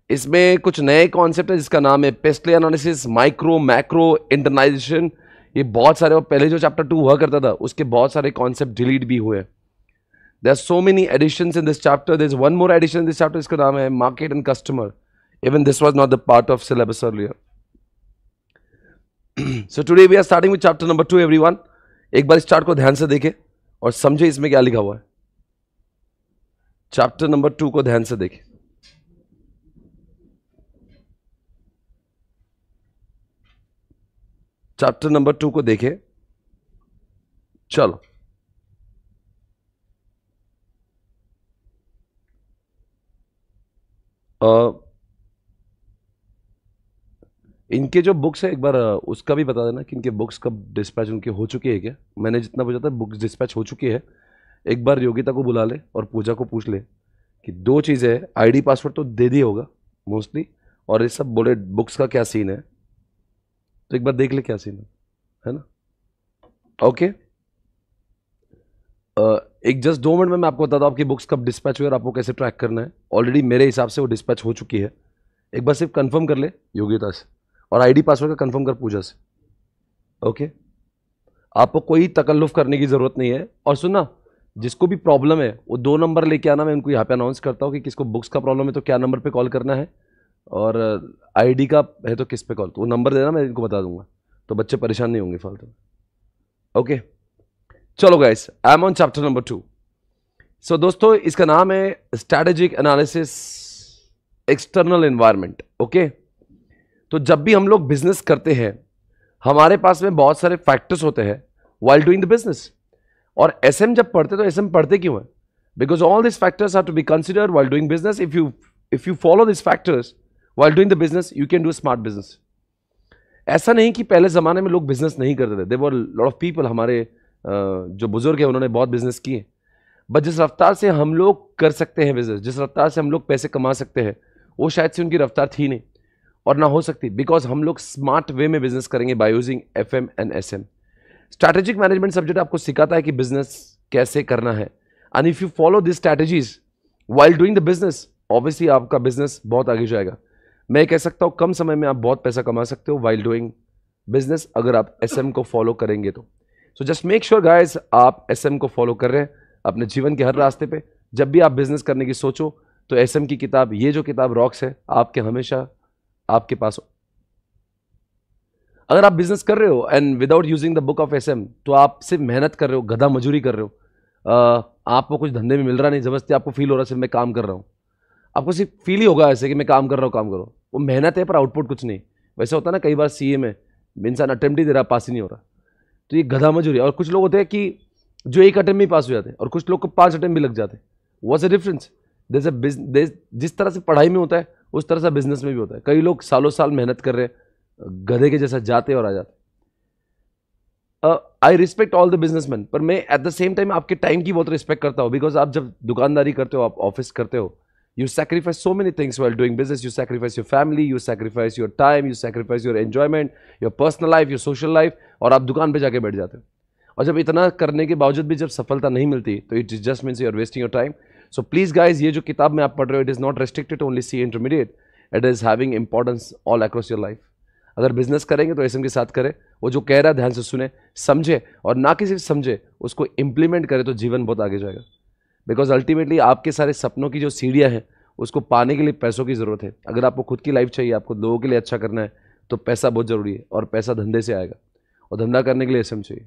इसमें कुछ नए कॉन्सेप्ट है जिसका नाम है पेस्टली एनालिसिस, माइक्रो मैक्रो इंटरनाइजेशन। ये बहुत सारे, और पहले जो चैप्टर 2 हुआ करता था उसके बहुत सारे कॉन्सेप्ट डिलीट भी हुए। There are so many additions in this chapter. There is one more addition in this chapter, इसका नाम है market and customer. Even this was not the part of syllabus earlier. So today we are starting with chapter number 2 everyone. एक बार इस chart को ध्यान से देखें और समझे इसमें क्या लिखा हुआ है। चैप्टर नंबर 2 को ध्यान से देखें। चैप्टर नंबर 2 को देखें। चलो इनके जो बुक्स है एक बार उसका भी बता देना कि इनके बुक्स कब डिस्पैच उनके हो चुकी है क्या। मैंने जितना पूछा था बुक्स डिस्पैच हो चुकी है। एक बार योगिता को बुला ले और पूजा को पूछ ले कि दो चीज़ें है, आईडी पासवर्ड तो दे दिया होगा मोस्टली, और ये सब बोले बुक्स का क्या सीन है, तो एक बार देख ले क्या सीन है ना। ओके, एक जस्ट 2 मिनट में मैं आपको बताता हूँ आपकी बुक्स कब डिस्पैच हुई और आपको कैसे ट्रैक करना है। ऑलरेडी मेरे हिसाब से वो डिस्पैच हो चुकी है। एक बार सिर्फ कंफर्म कर ले योगिता से, और आईडी पासवर्ड का कंफर्म कर पूजा से। ओके, आपको कोई तकल्लुफ करने की ज़रूरत नहीं है। और सुनना, जिसको भी प्रॉब्लम है वो 2 नंबर लेके आना। मैं उनको यहाँ पे अनाउंस करता हूँ कि किसको बुक्स का प्रॉब्लम है तो क्या नंबर पे कॉल करना है, और आईडी का है तो किस पे कॉल, तो वो नंबर देना, मैं इनको बता दूंगा, तो बच्चे परेशान नहीं होंगे फालतू। ओके चलो guys, I am on chapter number 2। सो दोस्तों इसका नाम है strategic analysis external environment. Okay, तो जब भी हम लोग बिजनेस करते हैं हमारे पास में बहुत सारे फैक्टर्स होते हैं व्हाइल डूइंग द बिजनेस। और एसएम जब पढ़ते तो एसएम पढ़ते क्यों है? Because all this factors are to be considered while doing business. If you follow this factors while doing the business you can do smart business. ऐसा नहीं कि पहले ज़माने में लोग बिजनेस नहीं करते थे। There were lot of people, हमारे जो बुजुर्ग हैं उन्होंने बहुत बिजनेस किए, बट जिस रफ्तार से हम लोग कर सकते हैं बिजनेस, जिस रफ्तार से हम लोग पैसे कमा सकते हैं, वो शायद से उनकी रफ्तार थी नहीं और ना हो सकती, बिकॉज हम लोग स्मार्ट वे में बिजनेस करेंगे by using FM and SM. Strategic management subject आपको सिखाता है कि बिजनेस कैसे करना है, and if you follow this strategies while doing the business, obviously आपका बिजनेस बहुत आगे जाएगा। मैं कह सकता हूँ कम समय में आप बहुत पैसा कमा सकते हो व्हाइल डूइंग बिजनेस, अगर आप एसएम को फॉलो करेंगे तो। So just make sure guys आप एसएम को फॉलो कर रहे हैं अपने जीवन के हर रास्ते पे। जब भी आप बिजनेस करने की सोचो तो एसएम की किताब, ये जो किताब रॉक्स है, आपके हमेशा आपके पास हो। अगर आप बिजनेस कर रहे हो and without using the book of SM, तो आप सिर्फ मेहनत कर रहे हो, गधा मजूरी कर रहे हो। आपको कुछ धंधे में मिल रहा नहीं, जबरदस्ती आपको फील हो रहा है सिर्फ मैं काम कर रहा हूँ। आपको सिर्फ फील ही होगा ऐसे कि मैं काम कर रहा हूँ, काम करो। वो मेहनत है पर आउटपुट कुछ नहीं। वैसे होता है ना, कई बार सीए में इंसान अटेम्प्ट ही दे रहा, पास ही नहीं हो रहा, तो ये गधा मजूरी। और कुछ लोग होते हैं कि जो 1 अटेम्प्ट में पास हो जाते हैं और कुछ लोग को 5 अटेम्प्ट भी लग जाते हैं। What's the difference? जिस तरह से पढ़ाई में होता है उस तरह से बिजनेस में भी होता है। कई लोग सालों साल मेहनत कर रहे हैं, गधे के जैसा जाते और आ जाते। I respect all the businessman, पर मैं एट द सेम टाइम आपके टाइम की बहुत रिस्पेक्ट करता हूँ, बिकॉज आप जब दुकानदारी करते हो, आप ऑफिस करते हो, you sacrifice so many things while doing business. You sacrifice your family, you sacrifice your time, you sacrifice your enjoyment, your personal life, your social life, और आप दुकान पे जाके बैठ जाते हो। और जब इतना करने के बावजूद भी जब सफलता नहीं मिलती तो it just means you are wasting your time. So please guys, ये जो किताब में आप पढ़ रहे हो, it is not restricted only C intermediate, it is having importance all across your life. अगर बिजनेस करेंगे तो एसएम के साथ करें, वो जो कह रहा है ध्यान से सुने, समझे, और ना कि सिर्फ समझे, उसको इंप्लीमेंट करें तो जीवन बहुत आगे जाएगा। बिकॉज अल्टीमेटली आपके सारे सपनों की जो सीढ़ियाँ हैं उसको पाने के लिए पैसों की ज़रूरत है। अगर आपको खुद की लाइफ चाहिए, आपको लोगों के लिए अच्छा करना है, तो पैसा बहुत ज़रूरी है, और पैसा धंधे से आएगा, और धंधा करने के लिए एसएम चाहिए।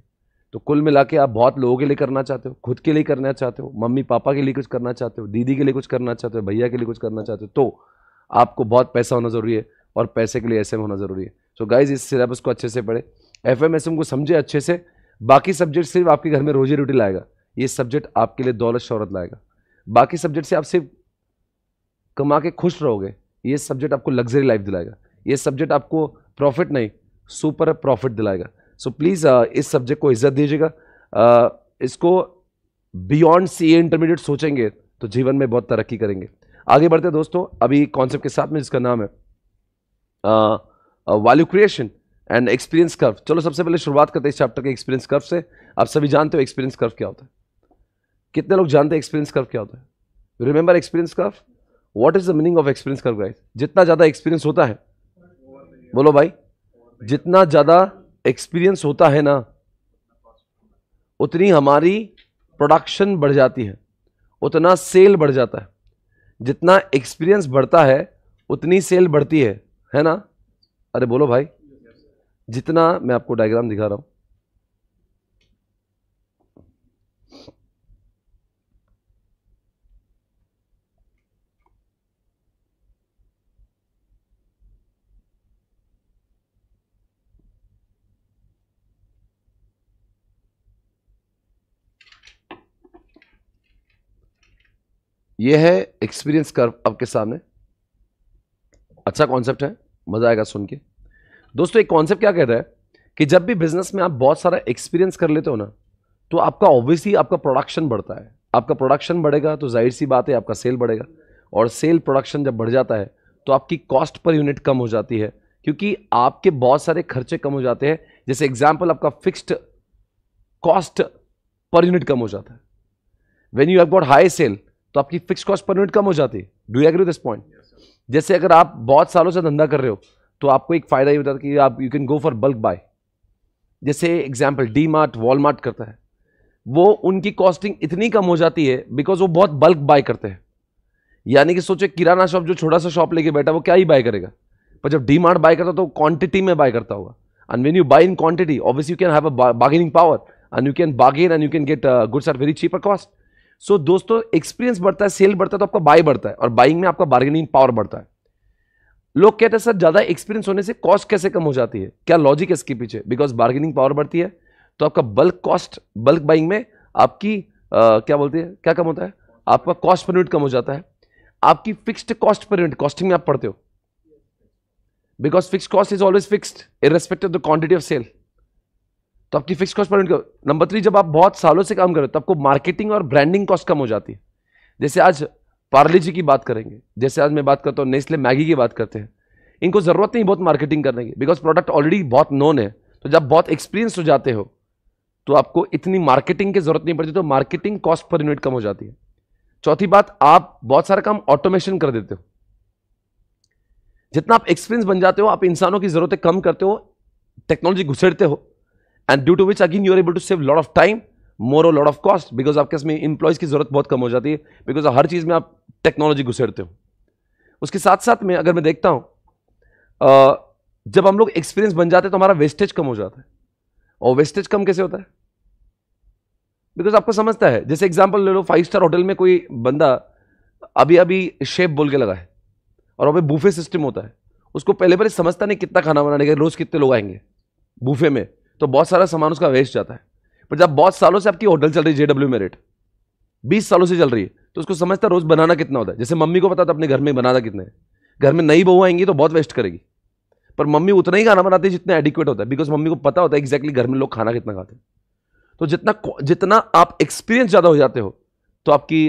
तो कुल मिला के आप बहुत लोगों के लिए करना चाहते हो, खुद के लिए करना चाहते हो, मम्मी पापा के लिए कुछ करना चाहते हो, दीदी के लिए कुछ करना चाहते हो, भैया के लिए कुछ करना चाहते हो, तो आपको बहुत पैसा होना ज़रूरी है, और पैसे के लिए एसएम होना ज़रूरी है। सो गाइज, इस सिलेबस को अच्छे से पढ़े, एफएम एसएम को समझे अच्छे से। बाकी सब्जेक्ट सिर्फ आपके घर में रोजी रोटी लाएगा, ये सब्जेक्ट आपके लिए दौलत शौहरत लाएगा। बाकी सब्जेक्ट से आप सिर्फ कमा के खुश रहोगे, ये सब्जेक्ट आपको लग्जरी लाइफ दिलाएगा। ये सब्जेक्ट आपको प्रॉफिट नहीं, सुपर प्रॉफिट दिलाएगा। सो प्लीज़ इस सब्जेक्ट को इज्जत दीजिएगा। इसको बियॉन्ड सीए इंटरमीडिएट सोचेंगे तो जीवन में बहुत तरक्की करेंगे। आगे बढ़ते हैं दोस्तों, अभी कॉन्सेप्ट के साथ में, जिसका नाम है value creation and experience curve. चलो सबसे पहले शुरुआत करते हैं इस चैप्टर के एक्सपीरियंस कर्व से। आप सभी जानते हो एक्सपीरियंस कर्व क्या होता है? कितने लोग जानते हैं एक्सपीरियंस कर्व क्या होता है? Remember experience curve? What is the meaning of experience curve guys? जितना ज्यादा एक्सपीरियंस होता है, बोलो भाई, जितना ज्यादा एक्सपीरियंस होता है ना, उतनी हमारी प्रोडक्शन बढ़ जाती है, उतना सेल बढ़ जाता है। जितना एक्सपीरियंस बढ़ता है उतनी सेल बढ़ती है ना? अरे बोलो भाई, जितना, मैं आपको डायग्राम दिखा रहा हूं, ये है एक्सपीरियंस कर्व आपके सामने। अच्छा कॉन्सेप्ट है, मजा आएगा सुन के। दोस्तों एक कॉन्सेप्ट क्या कहता है कि जब भी बिजनेस में आप बहुत सारा एक्सपीरियंस कर लेते हो ना, तो आपका ऑब्वियसली आपका प्रोडक्शन बढ़ता है। आपका प्रोडक्शन बढ़ेगा तो जाहिर सी बात है आपका सेल बढ़ेगा, और सेल प्रोडक्शन जब बढ़ जाता है तो आपकी कॉस्ट पर यूनिट कम हो जाती है, क्योंकि आपके बहुत सारे खर्चे कम हो जाते हैं। जैसे एग्जाम्पल, आपका फिक्स्ड कॉस्ट पर यूनिट कम हो जाता है। When you have got high sale तो आपकी फिक्स कॉस्ट पर यूनिट कम हो जाती है। Do you agree this point? जैसे अगर आप बहुत सालों से धंधा कर रहे हो तो आपको एक फायदा ये होता है कि आप you can go for bulk buy. जैसे एग्जांपल डी मार्ट, वॉलमार्ट करता है, वो उनकी कॉस्टिंग इतनी कम हो जाती है बिकॉज वो बहुत बल्क बाय करते हैं। यानी कि सोचे किराना शॉप जो छोटा सा शॉप लेके बैठा वो क्या ही बाय करेगा, पर जब डी मार्ट बाय करता तो क्वांटिटी में बाय करता होगा। And when you buy in quantity obviously you can have a bargaining power and you can bargain and you can get goods at very cheaper cost. So दोस्तों experience बढ़ता है, cell बढ़ता है तो आपका बाय बढ़ता है, और बाइंग में आपका बार्गेनिंग पावर बढ़ता है। लोग कहते हैं सर ज्यादा एक्सपीरियंस होने से कॉस्ट कैसे कम हो जाती है? क्या लॉजिक है इसके पीछे? बिकॉज बार्गेनिंग पावर बढ़ती है तो आपका बल्क कॉस्ट, बल्क बाइंग में आपकी क्या बोलते हैं, क्या कम होता है? आपका कॉस्ट पर यूनिट कम हो जाता है। आपकी fixed cost per unit, costing में आप पढ़ते हो, because fix cost is always fixed irrespective of the quantity of sale, तो आपकी fix cost per unit. Number 3, जब आप बहुत सालों से काम कर रहे हो तो आपको मार्केटिंग और ब्रांडिंग कॉस्ट कम हो जाती है। जैसे आज पार्ले जी की बात करेंगे, जैसे आज मैं बात करता हूँ नेस्ले मैगी की बात करते हैं, इनको जरूरत नहीं बहुत मार्केटिंग करने की, बिकॉज प्रोडक्ट ऑलरेडी बहुत नोन है। तो जब बहुत एक्सपीरियंस हो जाते हो तो आपको इतनी मार्केटिंग की जरूरत नहीं पड़ती, तो मार्केटिंग कॉस्ट पर यूनिट कम हो जाती है। चौथी बात, आप बहुत सारा काम ऑटोमेशन कर देते हो। जितना आप एक्सपीरियंस बन जाते हो आप इंसानों की जरूरतें कम करते हो, टेक्नोलॉजी घुसेड़ते हो, and due to which again you are able to save lot of time, more और लॉट ऑफ कॉस्ट, बिकॉज आपके इसमें इंप्लॉइज की जरूरत बहुत कम हो जाती है, बिकॉज हर चीज में आप टेक्नोलॉजी घुसेड़ते हो। उसके साथ साथ में अगर मैं देखता हूं, जब हम लोग एक्सपीरियंस बन जाते हैं तो हमारा वेस्टेज कम हो जाता है। और वेस्टेज कम कैसे होता है? बिकॉज आपको समझता है, जैसे एग्जांपल ले लो, 5 स्टार होटल में कोई बंदा अभी अभी शेफ बोल के लगा है, और वहां पे बूफे सिस्टम होता है, उसको पहले पहले समझता नहीं कितना खाना बनाने का, रोज कितने लोग आएंगे बूफे में, तो बहुत सारा सामान उसका वेस्ट जाता है। पर जब बहुत सालों से आपकी होटल चल रही है, जेडब्ल्यू मेरिट 20 सालों से चल रही है, तो उसको समझता रोज बनाना कितना होता है। जैसे मम्मी को पता था अपने घर में बनाना कितना है, घर में नई बहू आएंगी तो बहुत वेस्ट करेगी, पर मम्मी उतना ही खाना बनाती है जितना एडिक्वेट होता है, बिकॉज मम्मी को पता होता है एग्जैक्टली घर में लोग खाना कितना खाते हैं। तो जितना आप एक्सपीरियंस ज्यादा हो जाते हो तो आपकी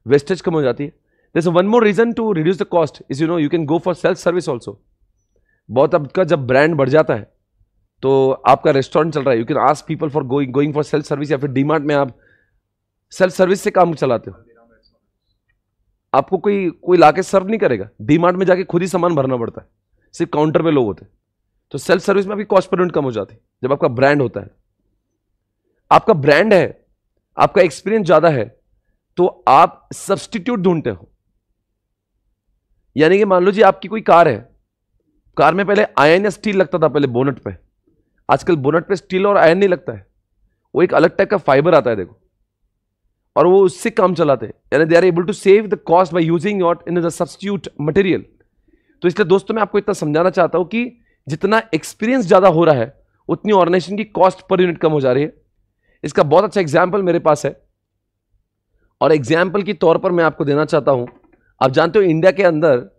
वेस्टेज कम हो जाती है। जैसे one more reason to reduce the cost is you can go for self service also. बहुत आपका जब ब्रांड बढ़ जाता है तो आपका रेस्टोरेंट चल रहा है, you can ask people for going for self service, या फिर डीमार्ट में आप सेल्फ सर्विस से काम चलाते हो। आपको कोई लाके सर्व नहीं करेगा, डीमार्ट में जाके खुद ही सामान भरना पड़ता है, सिर्फ काउंटर पे लोग होते हैं। तो सेल्फ सर्विस में आपकी कॉस्ट पर यूनिट कम हो जाती है जब आपका ब्रांड होता है। आपका ब्रांड है, आपका एक्सपीरियंस ज्यादा है, तो आप सब्सटीट्यूट ढूंढते हो। यानी कि मान लो जी आपकी कोई कार है, कार में पहले आयरन या स्टील लगता था पहले बोनट पे, आजकल बोनट पे स्टील और आयरन नहीं लगता है, वो एक अलग टाइप का फाइबर आता है देखो, और वो उससे काम चलाते हैं। यानी they are able to save the cost by using your in the substitute material. तो इसलिए दोस्तों मैं आपको इतना समझाना चाहता हूं कि जितना एक्सपीरियंस ज्यादा हो रहा है उतनी ऑर्गेनाइजेशन की कॉस्ट पर यूनिट कम हो जा रही है। इसका बहुत अच्छा एग्जाम्पल मेरे पास है, और एग्जाम्पल के तौर पर मैं आपको देना चाहता हूं। आप जानते हो इंडिया के अंदर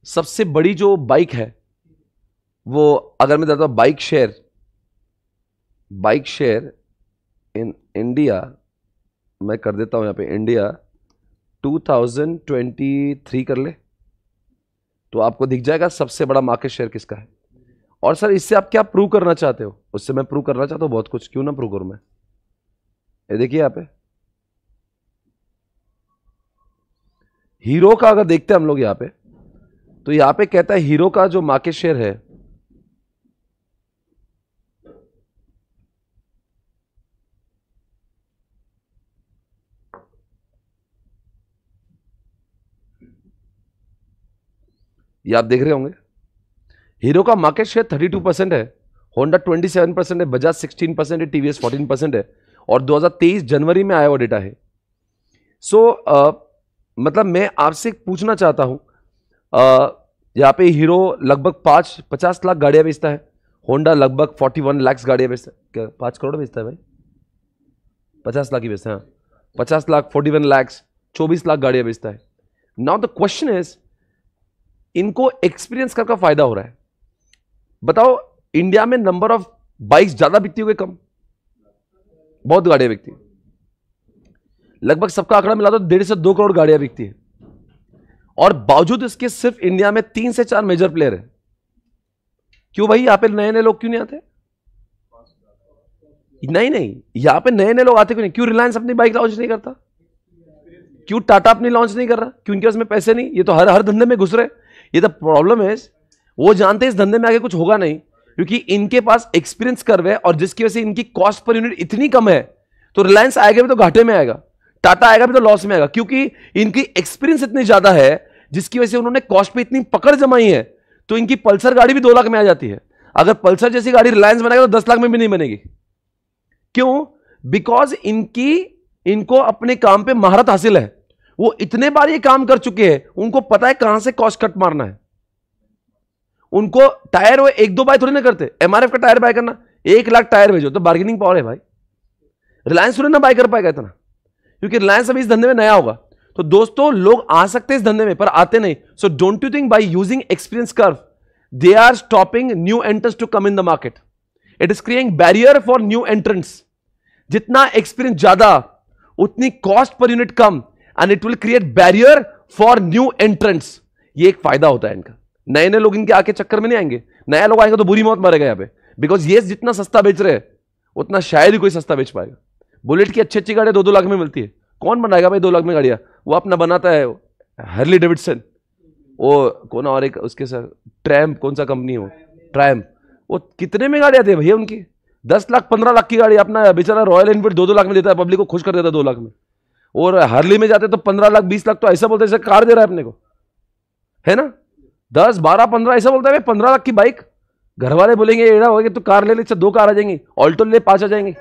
सबसे बड़ी जो बाइक है वो, अगर मैं देता हूं बाइक शेयर इन इंडिया, मैं कर देता हूं यहां पे इंडिया 2023 कर ले, तो आपको दिख जाएगा सबसे बड़ा मार्केट शेयर किसका है। और सर इससे आप क्या प्रूव करना चाहते हो? उससे मैं प्रूव करना चाहता हूं बहुत कुछ, क्यों ना प्रूव करूं मैं। ये देखिए यहां पे, हीरो का अगर देखते हैं हम लोग यहां पे, तो यहां पे कहता है हीरो का जो मार्केट शेयर है, ये आप देख रहे होंगे, हीरो का मार्केट शेयर 32% है, होंडा 27% है, बजाज 16% है, टीवीएस 14% है, और 2023 जनवरी में आया हुआ डेटा है। सो मतलब मैं आपसे पूछना चाहता हूं, यहाँ पे हीरो लगभग 50 लाख गाड़ियां बेचता है, होंडा लगभग 41 लाख गाड़ियां बेचता है, क्या 5 करोड़ बेचता है भाई? 50 लाख ही बेचता है, 50 लाख, 41 लाख, 24 लाख गाड़ियां बेचता है। नाउ द क्वेश्चन इज, इनको एक्सपीरियंस का फायदा हो रहा है। बताओ, इंडिया में नंबर ऑफ बाइक्स ज्यादा बिकती होगी कम? बहुत गाड़ियां बिकती है, लगभग सबका आंकड़ा मिला तो 1.5 से 2 करोड़ गाड़ियां बिकती है, और बावजूद इसके सिर्फ इंडिया में 3 से 4 मेजर प्लेयर है। क्यों भाई, यहां पे नए नए लोग क्यों नहीं आते? नहीं, यहां पे नए नए लोग आते क्यों नहीं? क्यों रिलायंस अपनी बाइक लॉन्च नहीं करता? क्यों टाटा अपनी लॉन्च नहीं कर रहा? क्यों उनके पास में पैसे नहीं? ये तो हर हर धंधे में घुस रहे। ये तो प्रॉब्लम है, वो जानते हैं इस धंधे में आगे कुछ होगा नहीं, क्योंकि इनके पास एक्सपीरियंस कर्व है, और जिसकी वजह से इनकी कॉस्ट पर यूनिट इतनी कम है। तो रिलायंस आएगा भी तो घाटे में आएगा, टाटा आएगा भी तो लॉस में आएगा, क्योंकि इनकी एक्सपीरियंस इतनी ज्यादा है, जिसकी वजह से उन्होंने कॉस्ट पे इतनी पकड़ जमाई है। तो इनकी पल्सर गाड़ी भी 2 लाख में आ जाती है। अगर पल्सर जैसी गाड़ी रिलायंस बनाएगा तो 10 लाख में भी नहीं बनेगी। क्यों? बिकॉज इनको अपने काम पे महारत हासिल है। वो इतने बार ये काम कर चुके हैं, उनको पता है कहां से कॉस्ट कट मारना है। उनको टायर वो 1-2 बाय थोड़ी ना करते। एमआरएफ का टायर बाय करना, 1 लाख टायर भेजो, तो बार्गेनिंग पावर है भाई। रिलायंस थोड़ी ना बाय कर पाएगा इतना, क्योंकि रिलायंस अभी इस धंधे में नया होगा। तो दोस्तों, लोग आ सकते हैं इस धंधे में, पर आते नहीं। So don't you think by using experience curve they are stopping new entrants to come in the market? It is creating barrier for new entrants. जितना एक्सपीरियंस ज्यादा, उतनी कॉस्ट पर यूनिट कम, and it will create barrier for new entrants. ये एक फायदा होता है इनका। नए नए लोग इनके आके चक्कर में नहीं आएंगे। नया लोग आएंगे तो बुरी मौत मरेगा यहाँ पे, बिकॉज ये जितना सस्ता बेच रहे हैं, उतना शायद ही कोई सस्ता बेच पाएगा। बुलेट की अच्छी अच्छी गाड़ियां 2-2 लाख में मिलती है। कौन बनाएगा भाई 2 लाख में गाड़ियां? वो अपना बनाता है हार्ली डेविडसन, वो कौन, और एक उसके साथ ट्रैम्प, कौन सा कंपनी हो, ट्रैम्प, वो कितने में गाड़ियां थे भैया उनकी? 10 लाख 15 लाख की गाड़ी। अपना बेचारा रॉयल एनफील्ड 2-2 लाख में देता है, पब्लिक को खुश कर देता है 2 लाख में। और हार्ली में जाते तो 15 लाख 20 लाख, तो ऐसा बोलते हैं जैसे कार दे रहा है अपने को, है ना? 10 12 15 ऐसा बोलता है। 15 लाख की बाइक, घर वाले बोलेंगे एड़ा हो गया तो कार ले ले, 2 कार आ जाएंगी, ऑल्टो ले 5 आ जाएंगे।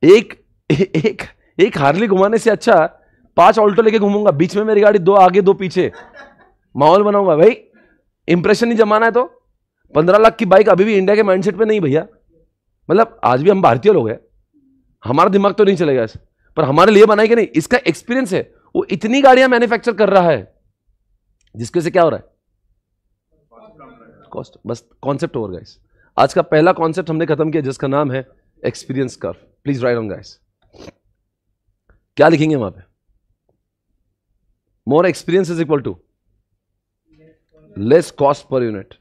एक एक एक हार्ली घुमाने से अच्छा 5 ऑल्टो लेके घूमूंगा, बीच में मेरी गाड़ी 2 आगे 2 पीछे, माहौल बनाऊंगा भाई। इंप्रेशन नहीं जमाना है तो 15 लाख की बाइक अभी भी इंडिया के माइंडसेट पे नहीं भैया। मतलब आज भी हम भारतीय लोग हैं, हमारा दिमाग तो नहीं चलेगा ऐसे, पर हमारे लिए बनाई कि नहीं, इसका एक्सपीरियंस है। वो इतनी गाड़ियां मैन्युफैक्चर कर रहा है, जिसके से क्या हो रहा है? कॉस्ट। बस कॉन्सेप्ट ओवर गाइस। आज का पहला कॉन्सेप्ट हमने खत्म किया, जिसका नाम है experience curve. Please write on guys. क्या लिखेंगे वहां पे? More experience is equal to less cost per unit.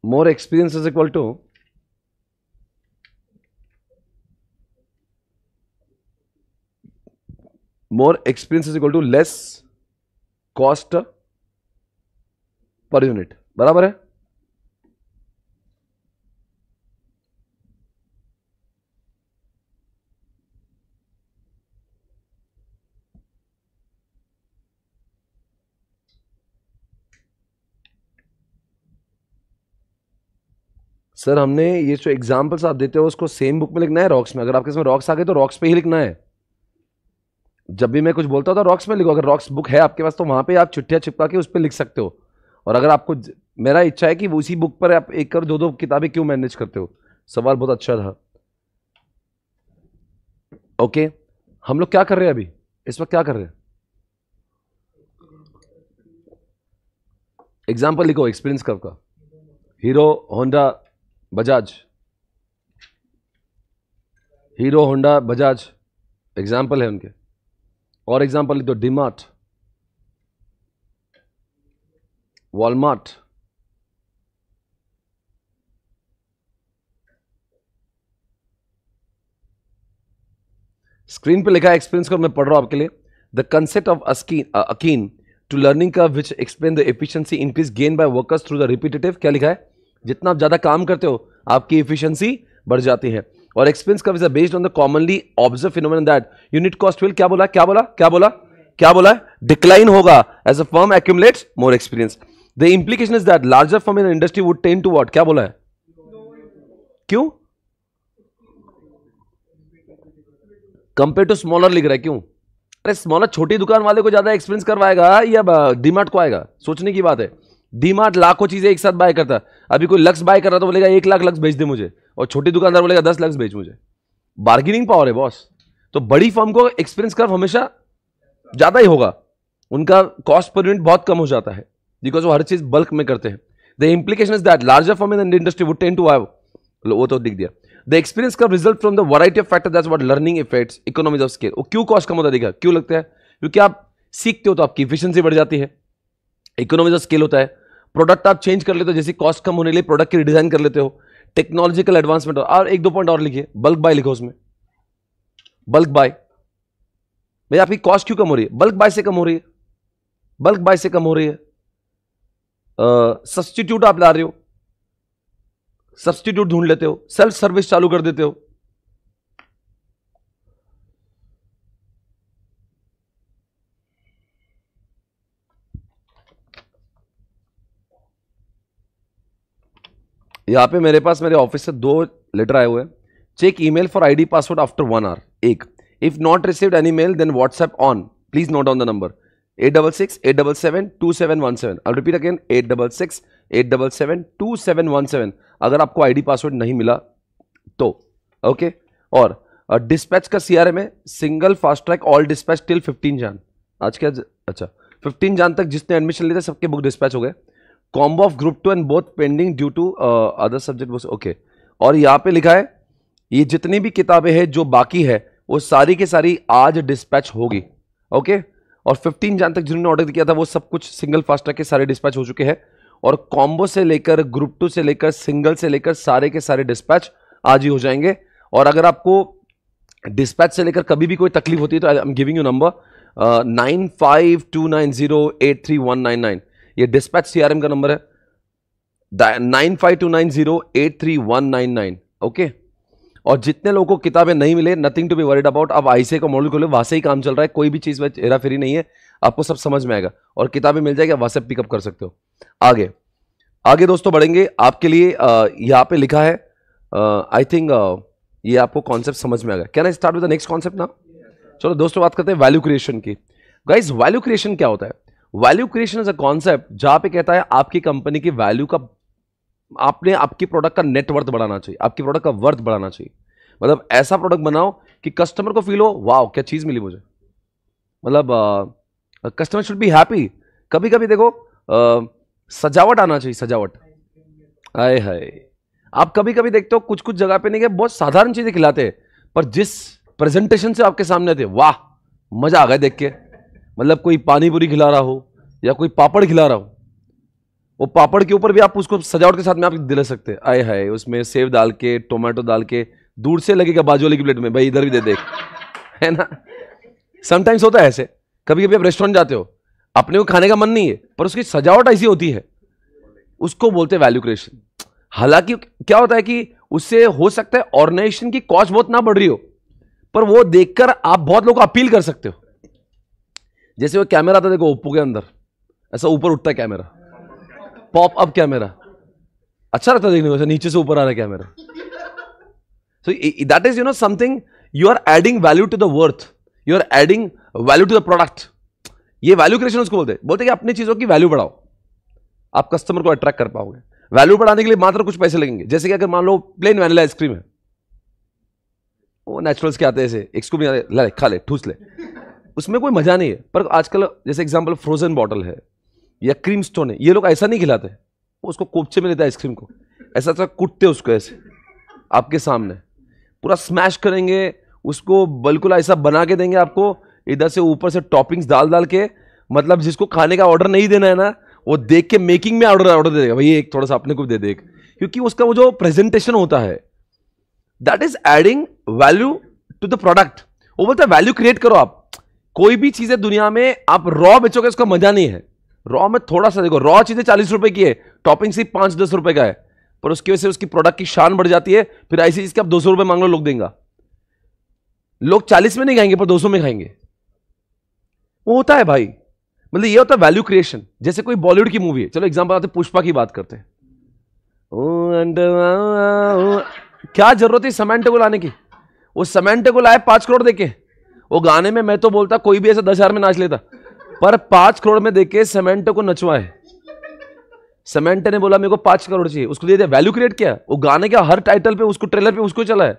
More experience is equal to less cost per unit. बराबर है? सर, हमने ये जो एग्जांपल्स आप देते हो उसको सेम बुक में लिखना है, रॉक्स में? अगर आपके इसमें रॉक्स आ गए तो रॉक्स पे ही लिखना है। जब भी मैं कुछ बोलता हूं तो रॉक्स में लिखो। अगर रॉक्स बुक है आपके पास तो वहां पे आप चिट्ठियां चिपका के उस पर लिख सकते हो। और अगर आपको मेरा इच्छा है कि वो उसी बुक पर आप 1 और 2-2 किताबें क्यों मैनेज करते हो? सवाल बहुत अच्छा था। ओके, हम लोग क्या कर रहे हैं अभी इस वक्त? क्या कर रहे हैं? एग्जाम्पल लिखो एक्सपीरियंस कर्व का। Hero, Honda, Bajaj. Hero, Honda, Bajaj example है उनके। और एग्जाम्पल लिख दो, डीमार्ट, वॉलमार्ट, स्क्रीन पे लिखा है एक्सपीरियंस कर्व, मैं पढ़ रहा हूं आपके लिए। The concept of akin to learning curve which explain the efficiency increase gain by workers through the repetitive, क्या लिखा है, जितना आप ज्यादा काम करते हो आपकी एफिशिएंसी बढ़ जाती है। और experience curve is based on the commonly observe phenomenon that unit cost will, क्या बोला क्या बोला क्या बोला क्या बोला, डिक्लाइन होगा as a firm accumulates more experience. The implication is that larger firm in industry would tend to what, क्या बोला है, क्यों कंपेयर टू स्मॉलर लिख रहा है, क्यों? अरे स्मॉलर छोटी दुकान वाले को ज्यादा एक्सपीरियंस करवाएगा या डीमार्ट को आएगा, सोचने की बात है। डीमार्ट लाखों चीजें एक साथ बाय करता है, अभी कोई लक्स बाय कर रहा तो बोलेगा 1 लाख लक्स बेच दे मुझे, और छोटी दुकानदार बोलेगा 10 लक्स बेच मुझे। बार्गेनिंग पावर है बॉस। तो बड़ी फर्म को एक्सपीरियंस कर्व हमेशा ज्यादा ही होगा, उनका कॉस्ट पर यूनिट बहुत कम हो जाता है बिकॉज वो हर चीज बल्क में करते हैं। The implication is that larger firm in the industry would tend to have, वो तो दिख दिया। The experience curve result from the variety of factor that's what learning effects economies of scale. वो क्यों कॉस्ट कम होता दिखा, क्यों लगता है, क्योंकि आप सीखते हो तो आपकी इफिशियंसी बढ़ जाती है, इकोनॉमीज ऑफ स्केल होता है। प्रोडक्ट आप चेंज कर लेते हो, जैसे कॉस्ट कम होने के लिए प्रोडक्ट की रिडिजाइन कर लेते हो, टेक्नोलॉजिकल एडवांसमेंट। और एक दो पॉइंट और लिखिए, बल्क बाय लिखो उसमें, बल्क बाय। भाई आपकी कॉस्ट क्यों कम हो रही है, बल्क बाय से कम हो रही है, बल्क बाय से कम हो रही है। सब्स्टिट्यूट आप ला रहे हो, सब्स्टिट्यूट ढूंढ लेते हो, सेल्फ सर्विस चालू कर देते हो। यहां पे मेरे पास मेरे ऑफिस से 2 लेटर आए हुए हैं। Check email for ID password after 1 hour. एक, if not received any mail then WhatsApp on, please note down the number 8668772717। I repeat again 8668772717 अगर आपको आईडी पासवर्ड नहीं मिला तो, ओके। और डिस्पैच का सीआरएम है single fast track all dispatch till 15 जान। आज क्या, अच्छा 15 जान तक जिसने एडमिशन लिए थे सबके बुक डिस्पैच हो गए। Combo of group 2 and both pending due to other subject, okay. और यहां पे लिखा है ये जितनी भी किताबें हैं जो बाकी है वो सारी की सारी आज डिस्पैच होगी, ओके। और 15 जान तक जिन्होंने ऑर्डर किया था वो सब कुछ सिंगल फास्ट ट्रैक के सारे डिस्पैच हो चुके हैं। और कॉम्बो से लेकर ग्रुप 2 से लेकर सिंगल से लेकर सारे के सारे डिस्पैच आज ही हो जाएंगे। और अगर आपको डिस्पैच से लेकर कभी भी कोई तकलीफ होती है तो I am giving you number 9529083199। ये डिस्पैच सीआरएम का नंबर है 9529083199, ओके। और जितने लोगों को किताबें नहीं मिले, nothing to be worried about. अब आईसीए का मॉड्यूल खोले, वहां से ही काम चल रहा है, कोई भी चीज में हेरा फेरी नहीं है, आपको सब समझ में आएगा और किताबें मिल जाएगी, आप वहां से पिकअप कर सकते हो। आगे आगे दोस्तों बढ़ेंगे, आपके लिए यहां पे लिखा है आई थिंक ये आपको कॉन्सेप्ट समझ में आ गया। Can I start with the next concept ना? चलो दोस्तों बात करते हैं वैल्यू क्रिएशन की। गाइस वैल्यू क्रिएशन क्या होता है? Value creation is a concept जहां पे कहता है आपकी कंपनी की वैल्यू का, आपने आपकी प्रोडक्ट का नेटवर्थ बढ़ाना चाहिए, आपकी प्रोडक्ट का वर्थ बढ़ाना चाहिए। मतलब ऐसा प्रोडक्ट बनाओ कि कस्टमर को फील हो वाओ क्या चीज मिली मुझे, मतलब कस्टमर शुड बी हैप्पी। कभी कभी देखो सजावट आना चाहिए, सजावट। आए हाय, आप कभी कभी देखते हो कुछ कुछ जगह पे नहीं कि बहुत साधारण चीजें खिलाते हैं, पर जिस प्रेजेंटेशन से आपके सामने थे वाह मजा आ गया देख के। मतलब कोई पानी पूरी खिला रहा हो या कोई पापड़ खिला रहा हो, वो पापड़ के ऊपर भी आप उसको सजावट के साथ में आप दिला सकते हैं। आए हाय, उसमें सेव डाल के टोमेटो डाल के, दूर से लगेगा बाजू वाले की प्लेट में भाई इधर भी दे देख, है ना। समटाइम्स होता है ऐसे, कभी कभी आप रेस्टोरेंट जाते हो, अपने को खाने का मन नहीं है पर उसकी सजावट ऐसी होती है, उसको बोलते हैं वैल्यू क्रिएशन। हालांकि क्या होता है कि उससे हो सकता है ऑर्गेनाइजेशन की कॉस्ट बहुत ना बढ़ रही हो, पर वो देखकर आप बहुत लोगों को अपील कर सकते हो। जैसे वो कैमरा था देखो ओप्पो के अंदर, ऐसा ऊपर उठता है कैमरा, पॉप अप कैमरा, अच्छा लगता है देखने को, नीचे से ऊपर आ रहा है camera. So that is something you are adding value to the worth, you are adding value to the product। ये वैल्यू क्रिएशन उसको बोलते कि अपनी चीजों की वैल्यू बढ़ाओ, आप कस्टमर को अट्रैक्ट कर पाओगे। वैल्यू बढ़ाने के लिए मात्र कुछ पैसे लगेंगे। जैसे कि अगर मान लो प्लेन वैनिला आइसक्रीम है, वो नेचुरल्स के आते हैं ऐसे, एक स्कूप ले खा ले ठूस ले, उसमें कोई मजा नहीं है। पर आजकल जैसे एग्जांपल फ्रोजन बॉटल है या क्रीम स्टोन है, ये लोग ऐसा नहीं खिलाते, वो उसको कोपचे में लेते हैं आइसक्रीम को, ऐसा कुटते उसको ऐसे आपके सामने, पूरा स्मैश करेंगे उसको, बिल्कुल ऐसा बना के देंगे आपको, इधर से ऊपर से टॉपिंग्स डाल डाल के। मतलब जिसको खाने का ऑर्डर नहीं देना है ना, वो देख के मेकिंग में ऑर्डर दे देगा, भाई एक थोड़ा सा अपने को दे दे, क्योंकि उसका वो जो प्रेजेंटेशन होता है that is adding value to the product. वो बोलता है वैल्यू क्रिएट करो। आप कोई भी चीजें दुनिया में आप रॉ बेचोगे उसका मजा नहीं है। रॉ में थोड़ा सा देखो, रॉ चीजें 40 रुपए की है, टॉपिंग सिर्फ 5-10 रुपए का है, पर उसकी वजह से उसकी प्रोडक्ट की शान बढ़ जाती है। फिर ऐसी चीज के आप 200 रुपए मांग लो, लोग देंगे। लोग 40 में नहीं खाएंगे पर 200 में खाएंगे। वो होता है भाई, मतलब ये होता है वैल्यू क्रिएशन। जैसे कोई बॉलीवुड की मूवी है, चलो एग्जांपल आते पुष्पा की बात करते हैं। क्या जरूरत है समैंटा को लाने की? वो समैंटा को लाए 5 करोड़ देके। वो गाने में मैं तो बोलता कोई भी ऐसा 10,000 में नाच लेता, पर 5 करोड़ में देके समैंटा को नचवाए। समैंटा ने बोला मेरे को 5 करोड़ चाहिए, उसको दे दिया। वैल्यू क्रिएट किया। वो गाने का हर टाइटल पे, उसको ट्रेलर पे उसको चला है।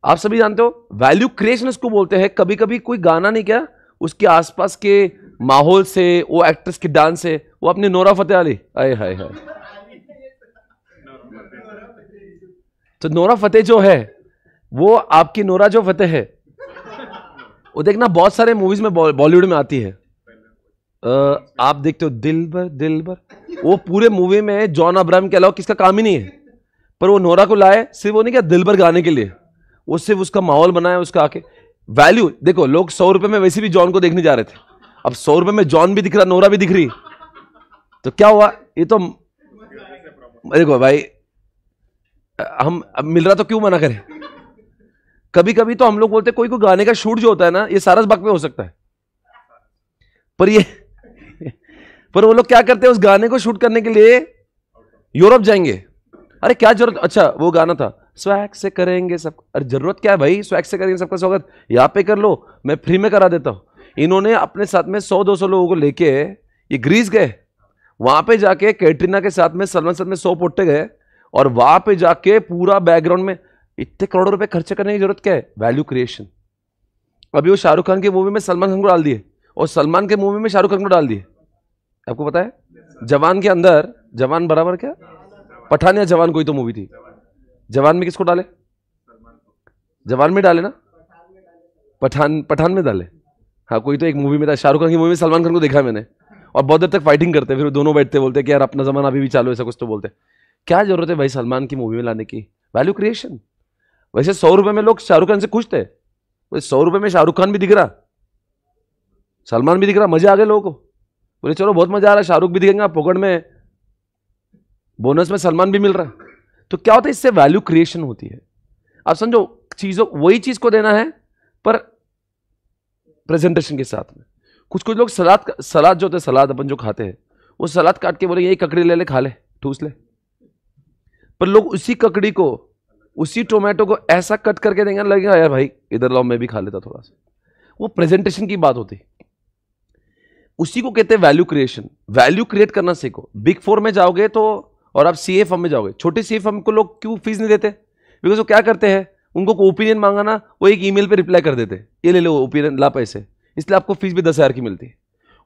आप सभी जानते हो वैल्यू क्रिएशन इसको बोलते हैं। कभी कभी कोई गाना नहीं, क्या उसके आसपास के माहौल से, वो एक्ट्रेस की डांस से, वो अपनी नोरा फतेह अली, आए हाय हाय, तो नोरा फतेह जो है वो आपकी नोरा जो फतेह है, वो देखना बहुत सारे मूवीज में बॉलीवुड में आती है। आप देखते हो दिलबर दिलबर, वो पूरे मूवी में जॉन अब्राहम के अलावा किसका काम ही नहीं है, पर वो नोरा को लाए सिर्फ वो नहीं क्या दिलबर गाने के लिए। वो सिर्फ उसका माहौल बनाया, उसका आके वैल्यू देखो। लोग 100 रुपए में वैसे भी जॉन को देखने जा रहे थे, अब 100 रुपए में जॉन भी दिख रहा, नोरा भी दिख रही, तो क्या हुआ? ये तो देखो भाई, हम अब मिल रहा तो क्यों मना करें। कभी कभी तो हम लोग बोलते कोई गाने का शूट जो होता है ना, ये सारस बाग में हो सकता है, पर ये पर वो लोग क्या करते हैं, उस गाने को शूट करने के लिए यूरोप जाएंगे। अरे क्या जरूरत, अच्छा वो गाना था स्वैग से करेंगे सब, अरे जरूरत क्या है भाई, स्वैग से करेंगे सबका स्वागत, यहाँ पे कर लो, मैं फ्री में करा देता हूं। इन्होंने अपने साथ में 100-200 लोगों को लेके ये ग्रीस गए, वहां पे जाके कैटरीना के साथ में, सलमान साथ में 100 पोट्टे गए, और वहां पे जाके पूरा बैकग्राउंड में इतने करोड़ों रुपए खर्च करने की जरूरत क्या है? Value creation. अभी वो शाहरुख खान की मूवी में सलमान खान को डाल दिए, और सलमान के मूवी में शाहरुख खान को डाल दिए। आपको पता है जवान के अंदर, जवान बराबर क्या, पठान या जवान कोई तो मूवी थी, जवान में किसको डाले? जवान में डाले ना, पठान में डाले। हाँ कोई तो एक मूवी में था, शाहरुख खान की मूवी में सलमान खान को देखा मैंने, और बहुत देर तक फाइटिंग करते, फिर दोनों बैठते बोलते कि यार अपना जमाना अभी भी चालू, ऐसा कुछ तो बोलते। क्या जरूरत है भाई सलमान की मूवी में लाने की? Value creation. वैसे 100 रुपए में लोग शाहरुख खान से खुश थे, 100 रुपए में शाहरुख खान भी दिख रहा, सलमान भी दिख रहा, मजा आ गया लोगों को। बोले चलो बहुत मजा आ रहा है, शाहरुख भी दिखेंगे, पॉकेट में बोनस में सलमान भी मिल रहा है। तो क्या होता है, इससे वैल्यू क्रिएशन होती है। आप समझो, चीजों वही चीज को देना है पर प्रेजेंटेशन के साथ में। कुछ कुछ लोग सलाद जो होता है, सलाद अपन जो खाते हैं, वो सलाद काट के बोले यही ककड़ी ले ले, खा ले, ठूस ले, पर लोग उसी ककड़ी को, उसी टोमेटो को ऐसा कट करके देंगे, लगेगा यार भाई इधर लाओ मैं भी खा लेता थोड़ा सा। वो प्रेजेंटेशन की बात होती, उसी को कहते हैं वैल्यू क्रिएशन। वैल्यू क्रिएट करना सीखो। बिग 4 में जाओगे तो, और आप सीए फर्म में जाओगे, छोटे सीए फर्म को लोग क्यों फीस नहीं देते? बिकॉज वो क्या करते हैं, उनको ओपिनियन मांगा ना, वो एक ईमेल पे रिप्लाई कर देते, ये ले लो ओपिनियन, ला पैसे, इसलिए आपको फीस भी 10,000 की मिलती है।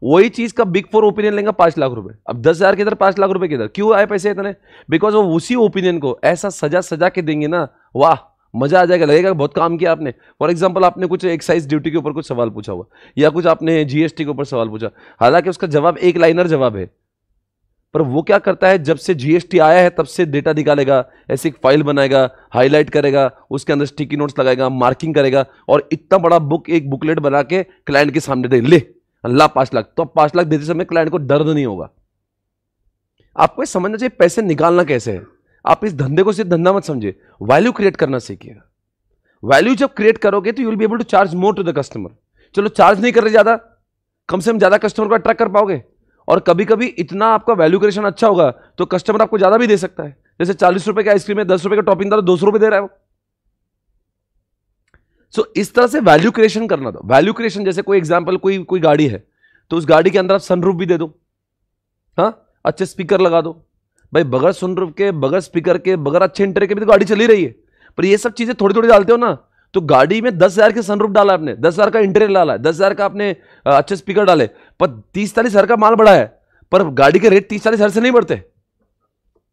वही चीज का बिग 4 ओपिनियन लेंगे 5 लाख रुपए। अब 10,000 के इधर 5 लाख रुपए के इधर क्यों आए पैसे इतने? बिकॉज वो उसी ओपिनियन को ऐसा सजा सजा के देंगे ना, वाह मजा आ जाएगा, लगेगा बहुत काम किया आपने। फॉर एग्जांपल आपने कुछ एक्साइज ड्यूटी के ऊपर कुछ सवाल पूछा हुआ, या कुछ आपने जीएसटी के ऊपर सवाल पूछा, हालांकि उसका जवाब एक लाइनर जवाब है, पर वो क्या करता है, जब से जीएसटी आया है तब से डेटा निकालेगा, ऐसी एक फाइल बनाएगा, हाईलाइट करेगा, उसके अंदर स्टिकी नोट्स लगाएगा, मार्किंग करेगा, और इतना बड़ा एक बुकलेट बना के क्लाइंट के सामने दे, ले अल्लाह 5 लाख। तो 5 लाख देते समय क्लाइंट को दर्द नहीं होगा। आपको समझना चाहिए पैसे निकालना कैसे है। आप इस धंधे को सिर्फ धंधा मत समझिए, वैल्यू क्रिएट करना सीखिएगा। वैल्यू जब क्रिएट करोगे तो you will be able to charge more to the customer. चलो चार्ज नहीं कर रहे ज्यादा, कम से कम ज्यादा कस्टमर को अट्रैक्ट कर पाओगे, और कभी कभी इतना आपका वैल्यू क्रिएशन अच्छा होगा तो कस्टमर आपको ज्यादा भी दे सकता है। जैसे 40 रुपए का आइसक्रीम है, 10 रुपए का टॉपिंग था, 200 रुपए दे रहा है वो। सो इस तरह से वैल्यू क्रिएशन करना था। वैल्यू क्रिएशन जैसे कोई एग्जांपल, कोई गाड़ी है, तो उस गाड़ी के अंदर आप सनरूफ भी दे दो, हाँ अच्छे स्पीकर लगा दो। भाई बगैर सनरूफ के, बगैर स्पीकर के, बगैर अच्छे इंटीरियर के भी तो गाड़ी चली रही है, पर ये सब चीजें थोड़ी थोड़ी डालते हो ना, तो गाड़ी में 10,000 के सनरूफ डाला आपने, 10,000 का इंटीरियर डाला है, 10,000 का आपने अच्छे स्पीकर डाले, पर 30-40 हजार का माल बढ़ा है, पर गाड़ी के रेट 30-40 हजार से नहीं बढ़ते।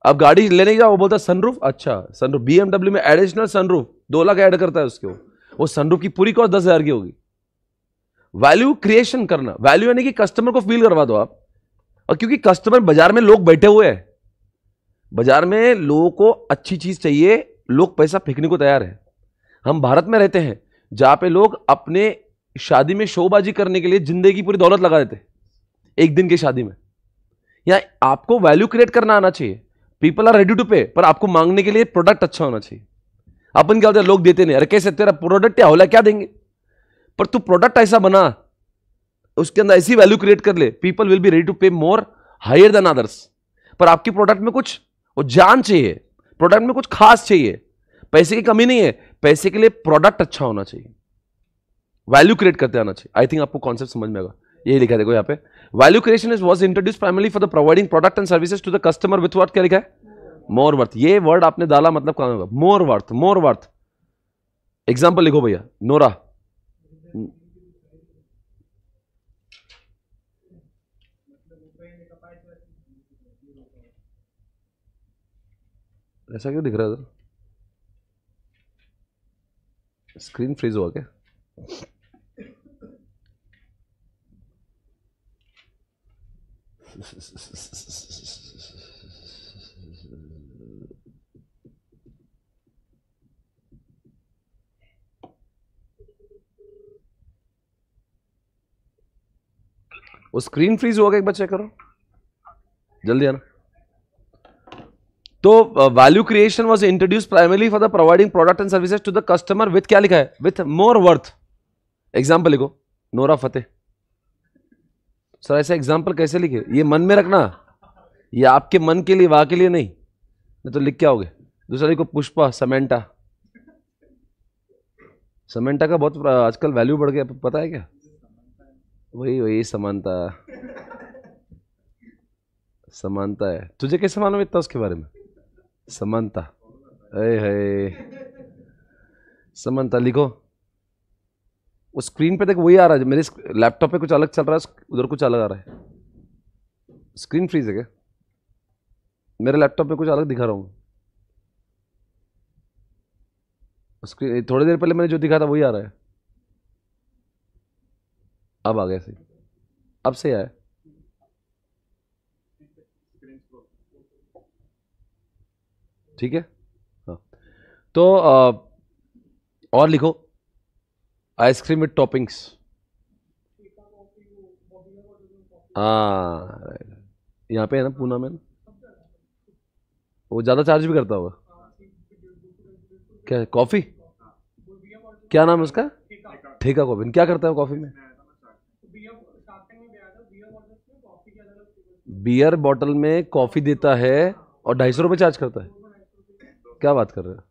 अब गाड़ी लेने जाओ, वो बोलता है सनरूफ, अच्छा सनरूफ, BMW में एडिशनल सनरूफ 2 लाख ऐड करता है उसके, वो सनरूफ की पूरी कॉस्ट 10,000 की होगी। वैल्यू क्रिएशन करना, वैल्यू यानी कि कस्टमर को फील करवा दो आप। और क्योंकि कस्टमर, बाजार में लोग बैठे हुए हैं, बाजार में लोगों को अच्छी चीज चाहिए, लोग पैसा फेंकने को तैयार है। हम भारत में रहते हैं जहां पे लोग अपने शादी में शोबाजी करने के लिए जिंदगी की पूरी दौलत लगा देते एक दिन की शादी में। या आपको वैल्यू क्रिएट करना आना चाहिए। पीपल आर रेडी टू पे, पर आपको मांगने के लिए प्रोडक्ट अच्छा होना चाहिए। अपन क्या होता है, लोग देते नहीं, अरे कैसे तेरा प्रोडक्ट क्या होला, क्या देंगे, पर तू प्रोडक्ट ऐसा बना, उसके अंदर ऐसी वैल्यू क्रिएट कर ले, people will be ready to pay more higher than others. पर आपकी प्रोडक्ट में कुछ वो जान चाहिए, प्रोडक्ट में कुछ खास चाहिए। पैसे की कमी नहीं है, पैसे के लिए प्रोडक्ट अच्छा होना चाहिए, वैल्यू क्रिएट करते आना चाहिए। आई थिंक आपको कॉन्सेप्ट समझ में आएगा। यही लिखा है देखो यहाँ पे, value creation is was introduced primarily for the providing product and services to the customer with what, क्या लिखा है, मोर वर्थ। ये वर्ड आपने डाला मतलब कहां होगा, मोर वर्थ, मोर वर्थ। एग्जाम्पल लिखो भैया, नोरा, ऐसा क्यों दिख रहा है, स्क्रीन फ्रीज हुआ क्या? वो स्क्रीन फ्रीज हुआ क्या, एक बार चेक करो जल्दी आना। तो value creation was introduced primarily for the providing product and services to the customer with, क्या लिखा है, विथ मोर वर्थ। एग्जाम्पल लिखो, नोरा फतेह। सर ऐसा एग्जाम्पल कैसे लिखे, ये मन में रखना, ये आपके मन के लिए, वाह के लिए नहीं तो लिख क्या होगे। दूसरा लिखो, पुष्पा, समेंटा। समेंटा का बहुत आजकल वैल्यू बढ़ गया, पता है क्या? वही वही समानता, समानता है। तुझे कैसे मालूम इतना उसके बारे में, समानता, है समानता लिखो। वो स्क्रीन पे देख, वही आ रहा है। मेरे लैपटॉप पे कुछ अलग चल रहा है, उधर कुछ अलग आ रहा है। स्क्रीन फ्रीज है क्या? मेरे लैपटॉप पे कुछ अलग दिखा रहा हूँ। स्क्रीन थोड़ी देर पहले मैंने जो दिखा था वही आ रहा है। अब आ गया सही, अब सही आया। ठीक है, हाँ। तो और लिखो, आइसक्रीम विथ टॉपिंग्स। हाँ, यहाँ पे है ना, पूना में ना। वो ज़्यादा चार्ज भी करता होगा। क्या है, कॉफ़ी, क्या नाम है उसका, ठेका कॉफ़ी। क्या करता है वो कॉफ़ी में? बियर बॉटल में कॉफ़ी देता है और 250 रुपये चार्ज करता है। क्या बात कर रहे हो,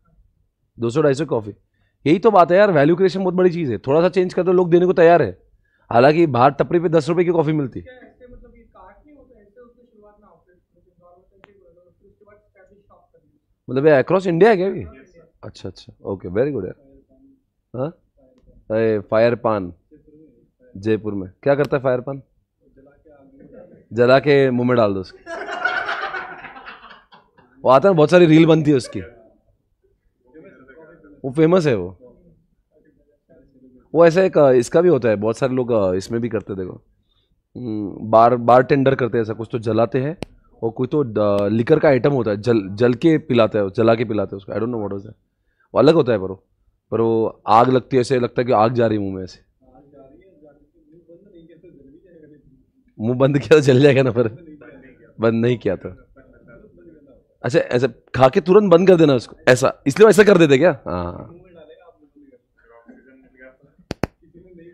200-250 कॉफ़ी। यही तो बात है यार, वैल्यू क्रिएशन बहुत बड़ी चीज़ है। थोड़ा सा चेंज कर दो, लोग देने को तैयार है। हालांकि बाहर टपरी पे 10 रुपए की कॉफ़ी मिलती है। मतलब ये अक्रॉस इंडिया है क्या भी? अच्छा अच्छा, ओके, वेरी गुड यार। हाँ, फायर पान जयपुर में क्या करता है फायर पान? जला के मुंह में डाल दो उसके। वो आता है, बहुत सारी रील बनती है उसकी, वो फेमस है वो ऐसा एक इसका भी होता है, बहुत सारे लोग इसमें भी करते हैं देखो। बार टेंडर करते हैं ऐसा कुछ, तो जलाते हैं। और कोई तो लिकर का आइटम होता है, जल के पिलाता है, जला के पिलाते हैं उसको। I don't know what was that. वो अलग होता है, पर वो आग लगती है, ऐसे लगता है कि आग जा रही है मुंह में ऐसे। मुंह बंद किया तो जल जाएगा ना, पर बंद नहीं किया तो। अच्छा, ऐसा खा के तुरंत बंद कर देना उसको, ऐसा इसलिए ऐसा कर देते क्या? हाँ,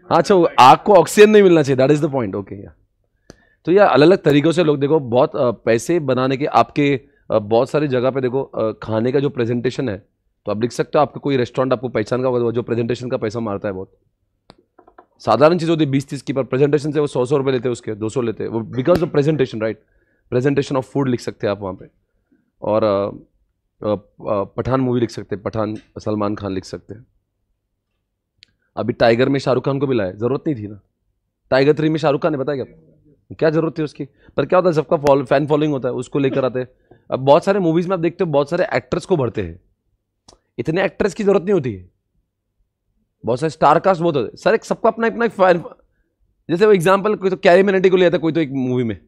अच्छा, आग को ऑक्सीजन नहीं मिलना चाहिए, that is the point. Okay, या तो यार अलग अलग तरीकों से लोग देखो बहुत पैसे बनाने के, आपके बहुत सारी जगह पे देखो खाने का जो प्रेजेंटेशन है, तो आप लिख सकते हो। आपका कोई रेस्टोरेंट आपको पहचान का होगा जो प्रेजेंटेशन का पैसा मारता है। बहुत साधारण चीज़ होती है 20-30 की, पर प्रेजेंटेशन से वो 100 रुपये लेते हैं, उसके 200 लेते हैं वो, because of presentation, right. Presentation of food लिख सकते हैं आप वहाँ पे। और पठान मूवी लिख सकते हैं, पठान सलमान खान लिख सकते हैं। अभी टाइगर में शाहरुख खान को भी लाया, जरूरत नहीं थी ना। टाइगर 3 में शाहरुख खान ने, बताया क्या जरूरत थी उसकी? पर क्या होता है, सबका फैन फॉलोइंग होता है, उसको लेकर आते हैं। अब बहुत सारे मूवीज में आप देखते हो बहुत सारे एक्टर्स को भरते हैं, इतने एक्ट्रेस की जरूरत नहीं होती है। बहुत सारे स्टार कास्ट बहुत होते हैं सर, एक सबका अपना अपना फैन। जैसे वो एग्जाम्पल, कोई तो कैरी मिनेटी को लिया था, कोई तो एक मूवी में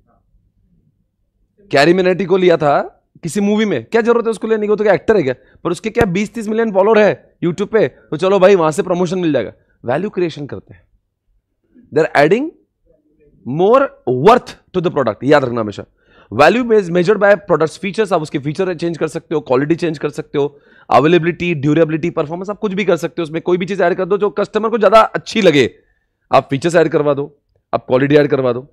कैरी मिनेटी को लिया था किसी मूवी में, क्या जरूरत है उसको लेने की? तो क्या एक्टर है क्या? पर उसके क्या 20-30 मिलियन फॉलोअर है यूट्यूब पे, तो चलो भाई वहां से प्रमोशन मिल जाएगा। वैल्यू क्रिएशन करते हैं, they are adding more worth to the product. याद रखना हमेशा, value is measured by products features. आप उसके फीचर चेंज कर सकते हो, क्वालिटी चेंज कर सकते हो, अवेलेबिलिटी, ड्यूरेबिलिटी, परफॉर्मेंस, आप कुछ भी कर सकते हो। उसमें कोई भी चीज ऐड कर दो जो कस्टमर को ज्यादा अच्छी लगे। आप फीचर्स ऐड करवा दो, आप क्वालिटी ऐड करवा दो।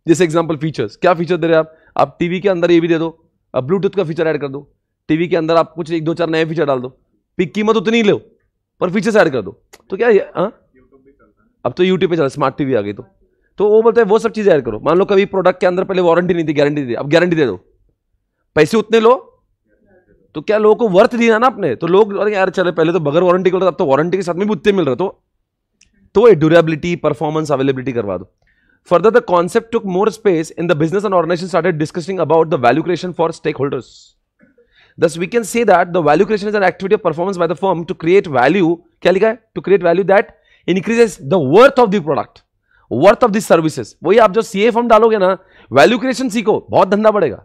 जैसे एग्जांपल फीचर्स, क्या फीचर दे रहे हैं आप टीवी के अंदर ये भी दे दो, आप ब्लूटूथ का फीचर ऐड कर दो, टीवी के अंदर आप कुछ 1-2-4 नए फीचर डाल दो, कीमत उतनी ही लो पर फीचर्स ऐड कर दो, तो क्या है? अब तो यूट्यूब पे चला, स्मार्ट टीवी आ गई तो वो बोलते हैं वो सब चीजें ऐड करो। मान लो कभी प्रोडक्ट के अंदर पहले वारंटी नहीं थी, गारंटी थी, अब गारंटी दे दो, पैसे उतने लो, तो क्या लोगों को वर्थ दिया ना आपने, तो लोग अरे यार चले पहले तो बगैर वारंटी कर, अब तो वारंटी के साथ में भी उतने मिल रहे, तो ड्यूरेबिलिटी, परफॉर्मेंस, अवेलेबिलिटी करवा दो। Further, the concept took more space in the business and organization started discussing about the value creation for stakeholders. Thus, we can say that the value creation is an activity of performance by the firm to create value. क्या लिखा है? To create value that increases the worth of the product, worth of the services. वही आप जो CA form डालोगे ना, value creation सीखो, बहुत धंधा बढ़ेगा।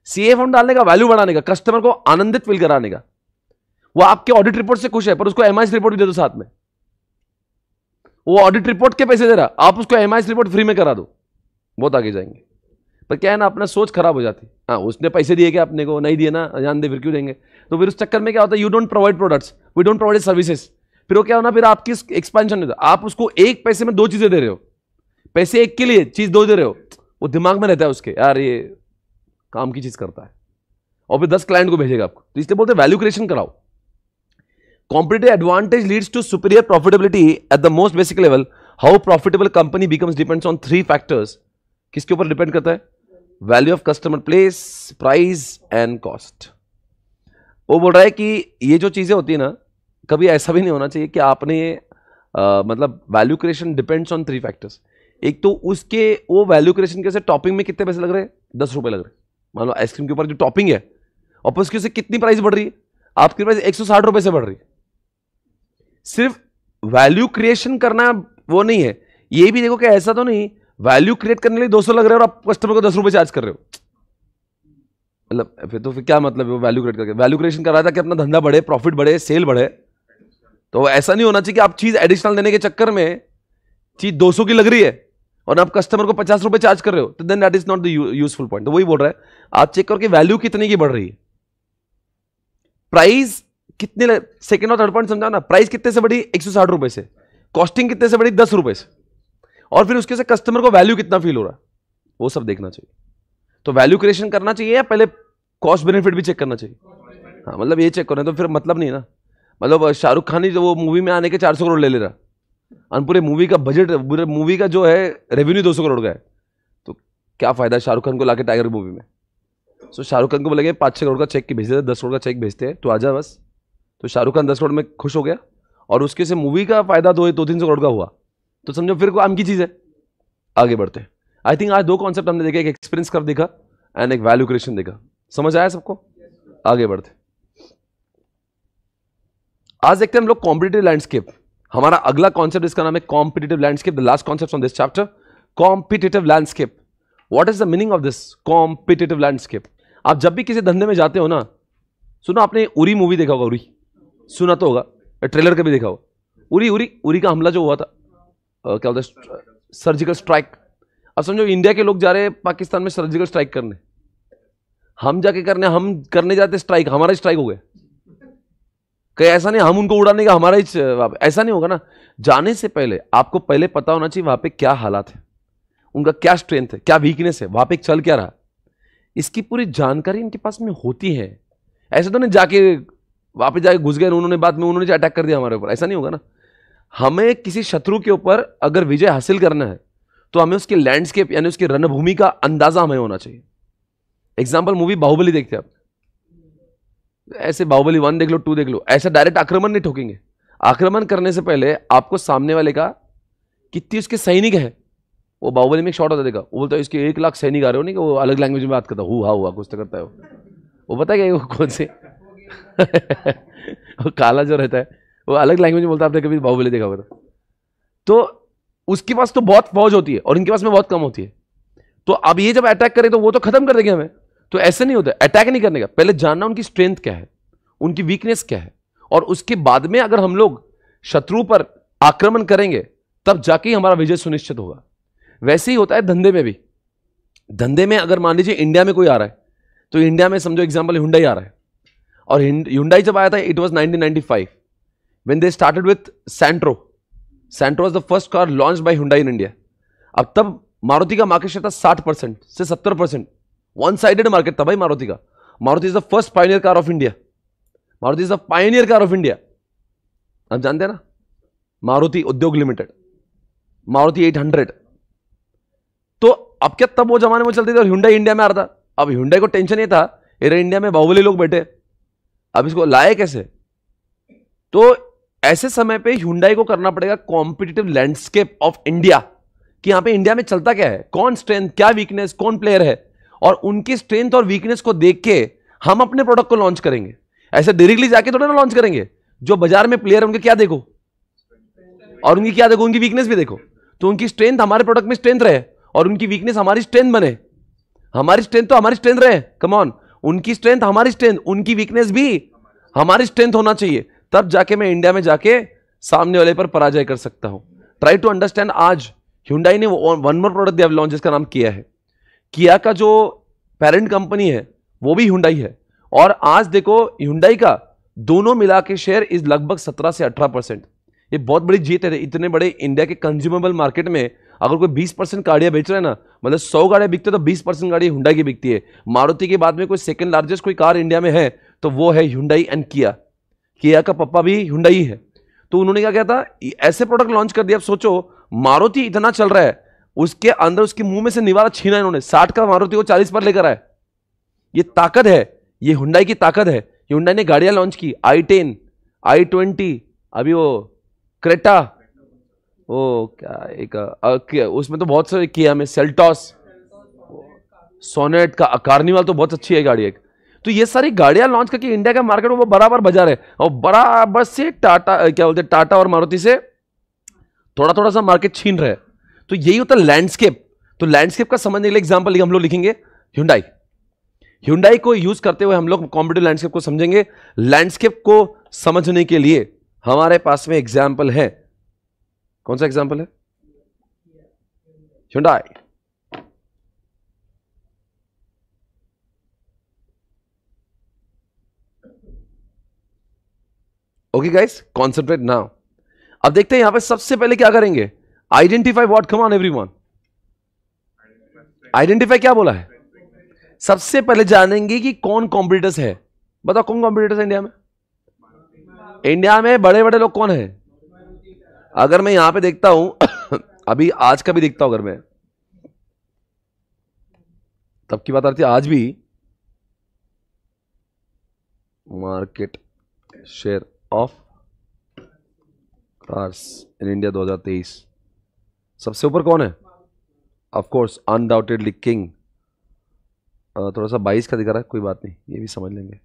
CA फॉर्म डालने का, वैल्यू बढ़ाने का, कस्टमर को आनंदित फील कराने का। वो आपके ऑडिट रिपोर्ट से खुश है पर उसको MIS रिपोर्ट भी दे दो साथ में। वो ऑडिट रिपोर्ट के पैसे दे रहा, आप उसको MIS रिपोर्ट फ्री में करा दो, बहुत आगे जाएंगे। पर क्या है ना, अपना सोच खराब हो जाती है। हाँ, उसने पैसे दिए क्या, अपने को नहीं दिए ना, जान दे फिर क्यों देंगे। तो फिर उस चक्कर में क्या होता है, you don't provide products, we don't provide services. फिर वो क्या होना, फिर आपकी एक्सपेंशन नहीं होता। आप उसको एक पैसे में दो चीजें दे रहे हो, पैसे एक के लिए चीज दो दे रहे हो, वो दिमाग में रहता है उसके, यार ये काम की चीज करता है, और फिर 10 क्लाइंट को भेजेगा आपको। तो इसलिए बोलते हैं वैल्यू क्रिएशन कराओ। Competitive advantage leads to superior profitability at the most basic level. How profitable company becomes depends on 3 factors. किसके ऊपर डिपेंड करता है? Value of customer, place, price and cost. वो बोल रहा है कि ये जो चीजें होती है ना, कभी ऐसा भी नहीं होना चाहिए कि आपने मतलब value creation depends on 3 factors. एक तो उसके वो वैल्यू क्रिएशन के से टॉपिंग में कितने पैसे लग रहे हैं, 10 रुपए लग रहे हैं। मान लो आइसक्रीम के ऊपर जो टॉपिंग है, और उसकी से कितनी प्राइस बढ़ रही है, आपकी प्राइस 160 रुपए से बढ़ रही है। सिर्फ वैल्यू क्रिएशन करना वो नहीं है, ये भी देखो कि ऐसा तो नहीं वैल्यू क्रिएट करने के लिए 200 लग रहे हो और आप कस्टमर को 10 रुपए चार्ज कर रहे हो। मतलब फिर क्या मतलब है वैल्यू क्रिएट करके? वैल्यू क्रिएशन कर रहा था कि अपना धंधा बढ़े, प्रॉफिट बढ़े, सेल बढ़े। तो ऐसा नहीं होना चाहिए कि आप चीज एडिशनल देने के चक्कर में चीज 200 की लग रही है और आप कस्टमर को 50 रुपए चार्ज कर रहे हो, तो then that is not the useful point. तो वही बोल रहा है, आप चेक करो कि वैल्यू कितने की बढ़ रही है, प्राइस कितने, सेकंड और थर्ड पॉइंट समझा ना, प्राइस कितने से बढ़ी 160 रुपए से, कॉस्टिंग कितने से बढ़ी 10 रुपए से, और फिर उसके से कस्टमर को वैल्यू कितना फील हो रहा है, वो सब देखना चाहिए। तो वैल्यू क्रिएशन करना चाहिए या पहले कॉस्ट बेनिफिट भी चेक करना चाहिए? हाँ, मतलब ये चेक करो, तो फिर मतलब नहीं ना। मतलब शाहरुख खान ही जो वो मूवी में आने के 400 करोड़ ले रहा, और पूरे मूवी का बजट, पूरे मूवी का जो है रेवेन्यू 200 करोड़ का है, तो क्या फायदा शाहरुख खान को लाके टाइगर मूवी में। सो शाहरुख खान को बोलेंगे 5-6 करोड़ का चेक भेजते, 10 करोड़ का चेक भेजते हैं, तो आजा बस। तो शाहरुख खान 10 करोड़ में खुश हो गया और उसके से मूवी का फायदा 200-300 करोड़ का हुआ, तो समझो फिर काम की चीज है। आगे बढ़ते हैं। आई थिंक आज 2 कॉन्सेप्ट हमने देखे, एक एक्सपीरियंस कर देखा एंड एक वैल्यू क्रिएशन देखा। समझ आया सबको? आगे बढ़ते। आज देखते हैं हम लोग कॉम्पिटिटिव लैंडस्केप। हमारा अगला कॉन्सेप्ट, इसका नाम है competitive landscape, the last concept on this chapter, competitive landscape. What is the meaning of this competitive landscape? आप जब भी किसी धंधे में जाते हो ना, सुनो आपने उरी मूवी देखा होगा, उरी सुना तो होगा, ट्रेलर का भी देखा होगा। उरी का हमला जो हुआ था, क्या बोलते हैं, सर्जिकल स्ट्राइक। अब समझो इंडिया के लोग जा रहे हैं पाकिस्तान में सर्जिकल स्ट्राइक करने, हम जाके हम करने जाते स्ट्राइक, हमारा स्ट्राइक हो गया। कहीं ऐसा नहीं हम उनको उड़ाने का हमारा ही, ऐसा नहीं होगा ना। जाने से पहले आपको पहले पता होना चाहिए वहां पे क्या हालात है, उनका क्या स्ट्रेंथ है, क्या वीकनेस है, वहां पे चल क्या रहा, इसकी पूरी जानकारी इनके पास में होती है। ऐसे तो नहीं जाके वहां पे जाके घुस गए उन्होंने, बाद में उन्होंने अटैक कर दिया हमारे ऊपर, ऐसा नहीं होगा ना। हमें किसी शत्रु के ऊपर अगर विजय हासिल करना है तो हमें उसके लैंडस्केप यानी उसकी रणभूमि का अंदाजा हमें होना चाहिए। एग्जाम्पल, मूवी बाहुबली देखते हैं आप, ऐसे बाहुबली 1 देख लो, 2 देख लो, ऐसा डायरेक्ट आक्रमण नहीं ठोकेंगे। आक्रमण करने से पहले आपको सामने वाले का कितनी उसके सैनिक है, वो बाहुबली में एक शॉट होता देखा, वो बोलता है इसके 1 लाख सैनिक आ रहे हो, नहीं कि वो अलग लैंग्वेज में बात करता हुआ कुछ तो करता है वो पता है क्या कौन से वो काला जो रहता है वो अलग लैंग्वेज में बोलता है। आपने कभी बाहुबली देखा होगा तो उसके पास तो बहुत फौज होती है और इनके पास में बहुत कम होती है। तो अब ये जब अटैक करे तो वो तो खत्म कर देंगे हमें। तो ऐसे नहीं होता, अटैक नहीं करने का, पहले जानना उनकी स्ट्रेंथ क्या है, उनकी वीकनेस क्या है, और उसके बाद में अगर हम लोग शत्रु पर आक्रमण करेंगे तब जाके हमारा विजय सुनिश्चित होगा। वैसे ही होता है धंधे में भी। धंधे में अगर मान लीजिए इंडिया में कोई आ रहा है तो इंडिया में समझो एग्जांपल हुंडई आ रहा है, और हुंडई जब आया था it was 1995 when they started with Santro. Santro was the first car launched by Hyundai in India. अब तब मारुति का मार्केट शेयर था 60% से 70%। वन साइडेड मार्केट था भाई मारुति का। Maruti is the first Pioneer car of India. Maruti is the Pioneer car of India. आप जानते हैं ना, मारुति उद्योग लिमिटेड, मारुति 800। तो अब क्या तब वो जमाने में चलती थी और हुंडई इंडिया में आ रहा था। अब हुंडई को टेंशन ये था अरे इंडिया में बाहुबली लोग बैठे, अब इसको लाए कैसे। तो ऐसे समय पे हुंडई को करना पड़ेगा कॉम्पिटिटिव लैंडस्केप ऑफ इंडिया कि यहां पे इंडिया में चलता क्या है, कौन स्ट्रेंथ, क्या वीकनेस, कौन प्लेयर है, और उनकी स्ट्रेंथ और वीकनेस को देख के हम अपने प्रोडक्ट को लॉन्च करेंगे। ऐसे डायरेक्टली जाके थोड़ा ना लॉन्च करेंगे। जो बाजार में प्लेयर है उनके क्या देखो और उनकी क्या देखो, उनकी वीकनेस भी देखो। तो उनकी स्ट्रेंथ हमारे प्रोडक्ट में स्ट्रेंथ रहे और उनकी वीकनेस हमारी स्ट्रेंथ बने। हमारी स्ट्रेंथ तो हमारी स्ट्रेंथ रहे, कम ऑन, उनकी स्ट्रेंथ हमारी स्ट्रेंथ, उनकी वीकनेस भी हमारी स्ट्रेंथ होना चाहिए। तब जाके मैं इंडिया में जाके सामने वाले पर पराजय कर सकता हूं। Try to understand. आज Hyundai ने one more product they have launch जिसका नाम किया है। किया का जो पेरेंट कंपनी है वो भी Hyundai है, और आज देखो Hyundai का दोनों मिला के शेयर इज लगभग 17 से 18%। ये बहुत बड़ी जीत है। इतने बड़े इंडिया के कंज्यूमेबल मार्केट में अगर कोई 20% गाड़ियां बेच रहा है ना, मतलब 100 गाड़ियां बिकते तो 20% गाड़ी Hyundai की बिकती है। मारुति के बाद में कोई सेकंड लार्जेस्ट कोई कार इंडिया में है तो वो है Hyundai एंड किया। किया का पप्पा भी Hyundai है। तो उन्होंने क्या किया था, ऐसे प्रोडक्ट लॉन्च कर दिया। अब सोचो मारुति इतना चल रहा है, उसके अंदर उसके मुंह में से निवाला छीना इन्होंने। 60 का मारुति को 40 पर लेकर आए। ये ताकत है, ये Hyundai की ताकत है। Hyundai ने गाड़ियां लॉन्च की, i10, i20, अभी वो क्रेटा, वो क्या एक उसमें तो बहुत सारे किया में, सेल्टॉस, सोनेट का, कार्निवाल तो बहुत अच्छी है गाड़ी एक। तो ये सारी गाड़ियां लॉन्च करके इंडिया का मार्केट में वो बराबर बजा रहे, और बराबर से टाटा, क्या बोलते हैं, टाटा और मारुति से थोड़ा थोड़ा सा मार्केट छीन रहे। तो यही होता है लैंडस्केप। तो लैंडस्केप का समझने के लिए एग्जांपल हम लोग लिखेंगे Hyundai। Hyundai को यूज करते हुए हम लोग कॉम्पिटिटिव लैंडस्केप को समझेंगे। लैंडस्केप को समझने के लिए हमारे पास में एग्जाम्पल है। कौन सा एग्जाम्पल है? Hyundai। Okay guys, concentrate now. अब देखते हैं यहां पे सबसे पहले क्या करेंगे, identify what. Come on everyone, identify क्या बोला है? सबसे पहले जानेंगे कि कौन कॉम्पिटिटर्स है। बताओ कौन कॉम्पिटिटर्स है इंडिया में? इंडिया में बड़े बड़े लोग कौन है? अगर मैं यहां पे देखता हूं अभी आज का भी देखता हूं, अगर मैं तब की बात आती है, आज भी market share of cars in India 2023 सबसे ऊपर कौन है? Of course undoubtedly king. थोड़ा सा 22 का दिखा रहा है, कोई बात नहीं, ये भी समझ लेंगे।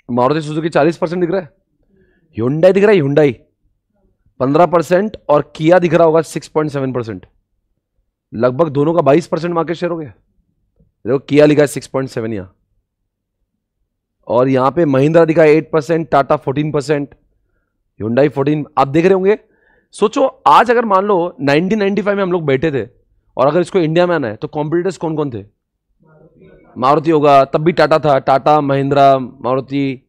मारुति सुजुकी 40% दिख रहा है, Hyundai दिख रहा है, Hyundai 15% और किया दिख रहा होगा 6.7%। लगभग दोनों का 22% मार्केट शेयर हो गया। देखो किया लिखा है 6.7 यहां, और यहां पे महिंद्रा दिखा है 8%, टाटा 14%, Hyundai 14। आप देख रहे होंगे। सोचो आज अगर मान लो 1995 में हम लोग बैठे थे और अगर इसको इंडिया में आना है तो कॉम्पिटिटर्स कौन कौन थे? मारुति होगा, तब भी टाटा था, टाटा, महिंद्रा, मारुति,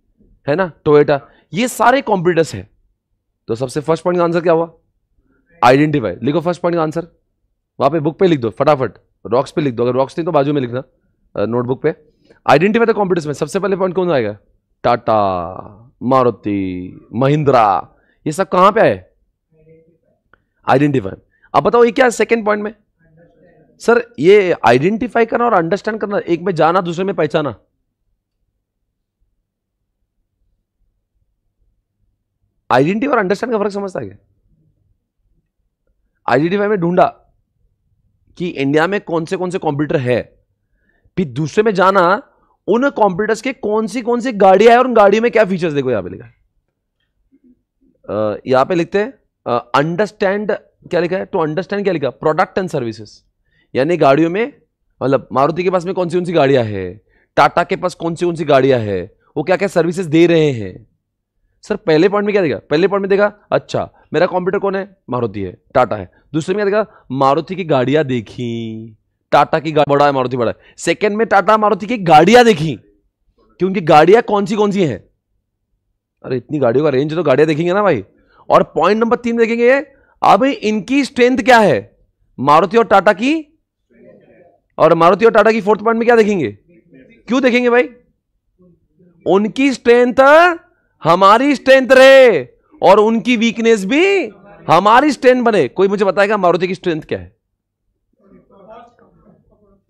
है ना, टोयोटा, ये सारे कॉम्पिटिटर्स है। तो सबसे फर्स्ट पॉइंट का आंसर क्या हुआ? आइडेंटिफाई। लिखो फर्स्ट पॉइंट का आंसर, वहां पे बुक पे लिख दो फटाफट, रॉक्स पे लिख दो, अगर रॉक्स नहीं तो बाजू में लिखना नोटबुक पे। आइडेंटिफाई द कॉम्पिटिटर्स में सबसे पहले पॉइंट कौन आएगा? टाटा, मारुति, महिंद्रा, ये सब कहां पे आए? आइडेंटिफाई। अब बताओ ये क्या है सेकेंड पॉइंट में? सर ये आइडेंटिफाई करना और अंडरस्टैंड करना, एक में जाना दूसरे में पहचाना। आइडेंटिफाई और अंडरस्टैंड का फर्क समझता है क्या? आइडेंटिफाई में ढूंढा कि इंडिया में कौन से कॉम्पिटिटर है, फिर दूसरे में जाना उन कॉम्पिटिटर्स के कौन सी गाड़ियां है और उन गाड़ियों में क्या फीचर्स। देखो यहां पे लिखा है, यहां पे लिखते हैं अंडरस्टैंड क्या लिखा है, टू अंडरस्टैंड क्या लिखा, प्रोडक्ट एंड सर्विसेज, यानी गाड़ियों में, मतलब मारुति के पास में कौन सी गाड़ियां है, टाटा के पास कौन सी गाड़ियां है, वो क्या क्या सर्विसेज दे रहे हैं। सर पहले पॉइंट में क्या देखा, पहले पॉइंट में देखा अच्छा मेरा कंप्यूटर कौन है, मारुति है, टाटा है। दूसरे में क्या देखा, मारुति की गाड़ियां देखी, टाटा की बड़ा है, मारुति बड़ा है। सेकंड में टाटा मारुति की गाड़ियां देखी, क्योंकि गाड़ियां कौन सी हैं, अरे इतनी गाड़ियों का रेंज तो गाड़ियां देखेंगे ना भाई। और पॉइंट नंबर 3 देखेंगे, अब इनकी स्ट्रेंथ क्या है, मारुति और टाटा की, और मारुति और टाटा की फोर्थ पॉइंट में क्या देखेंगे, क्यों देखेंगे भाई, उनकी स्ट्रेंथ हमारी स्ट्रेंथ रहे और उनकी वीकनेस भी हमारी स्ट्रेंथ बने। कोई मुझे बताएगा मारुति की स्ट्रेंथ क्या है,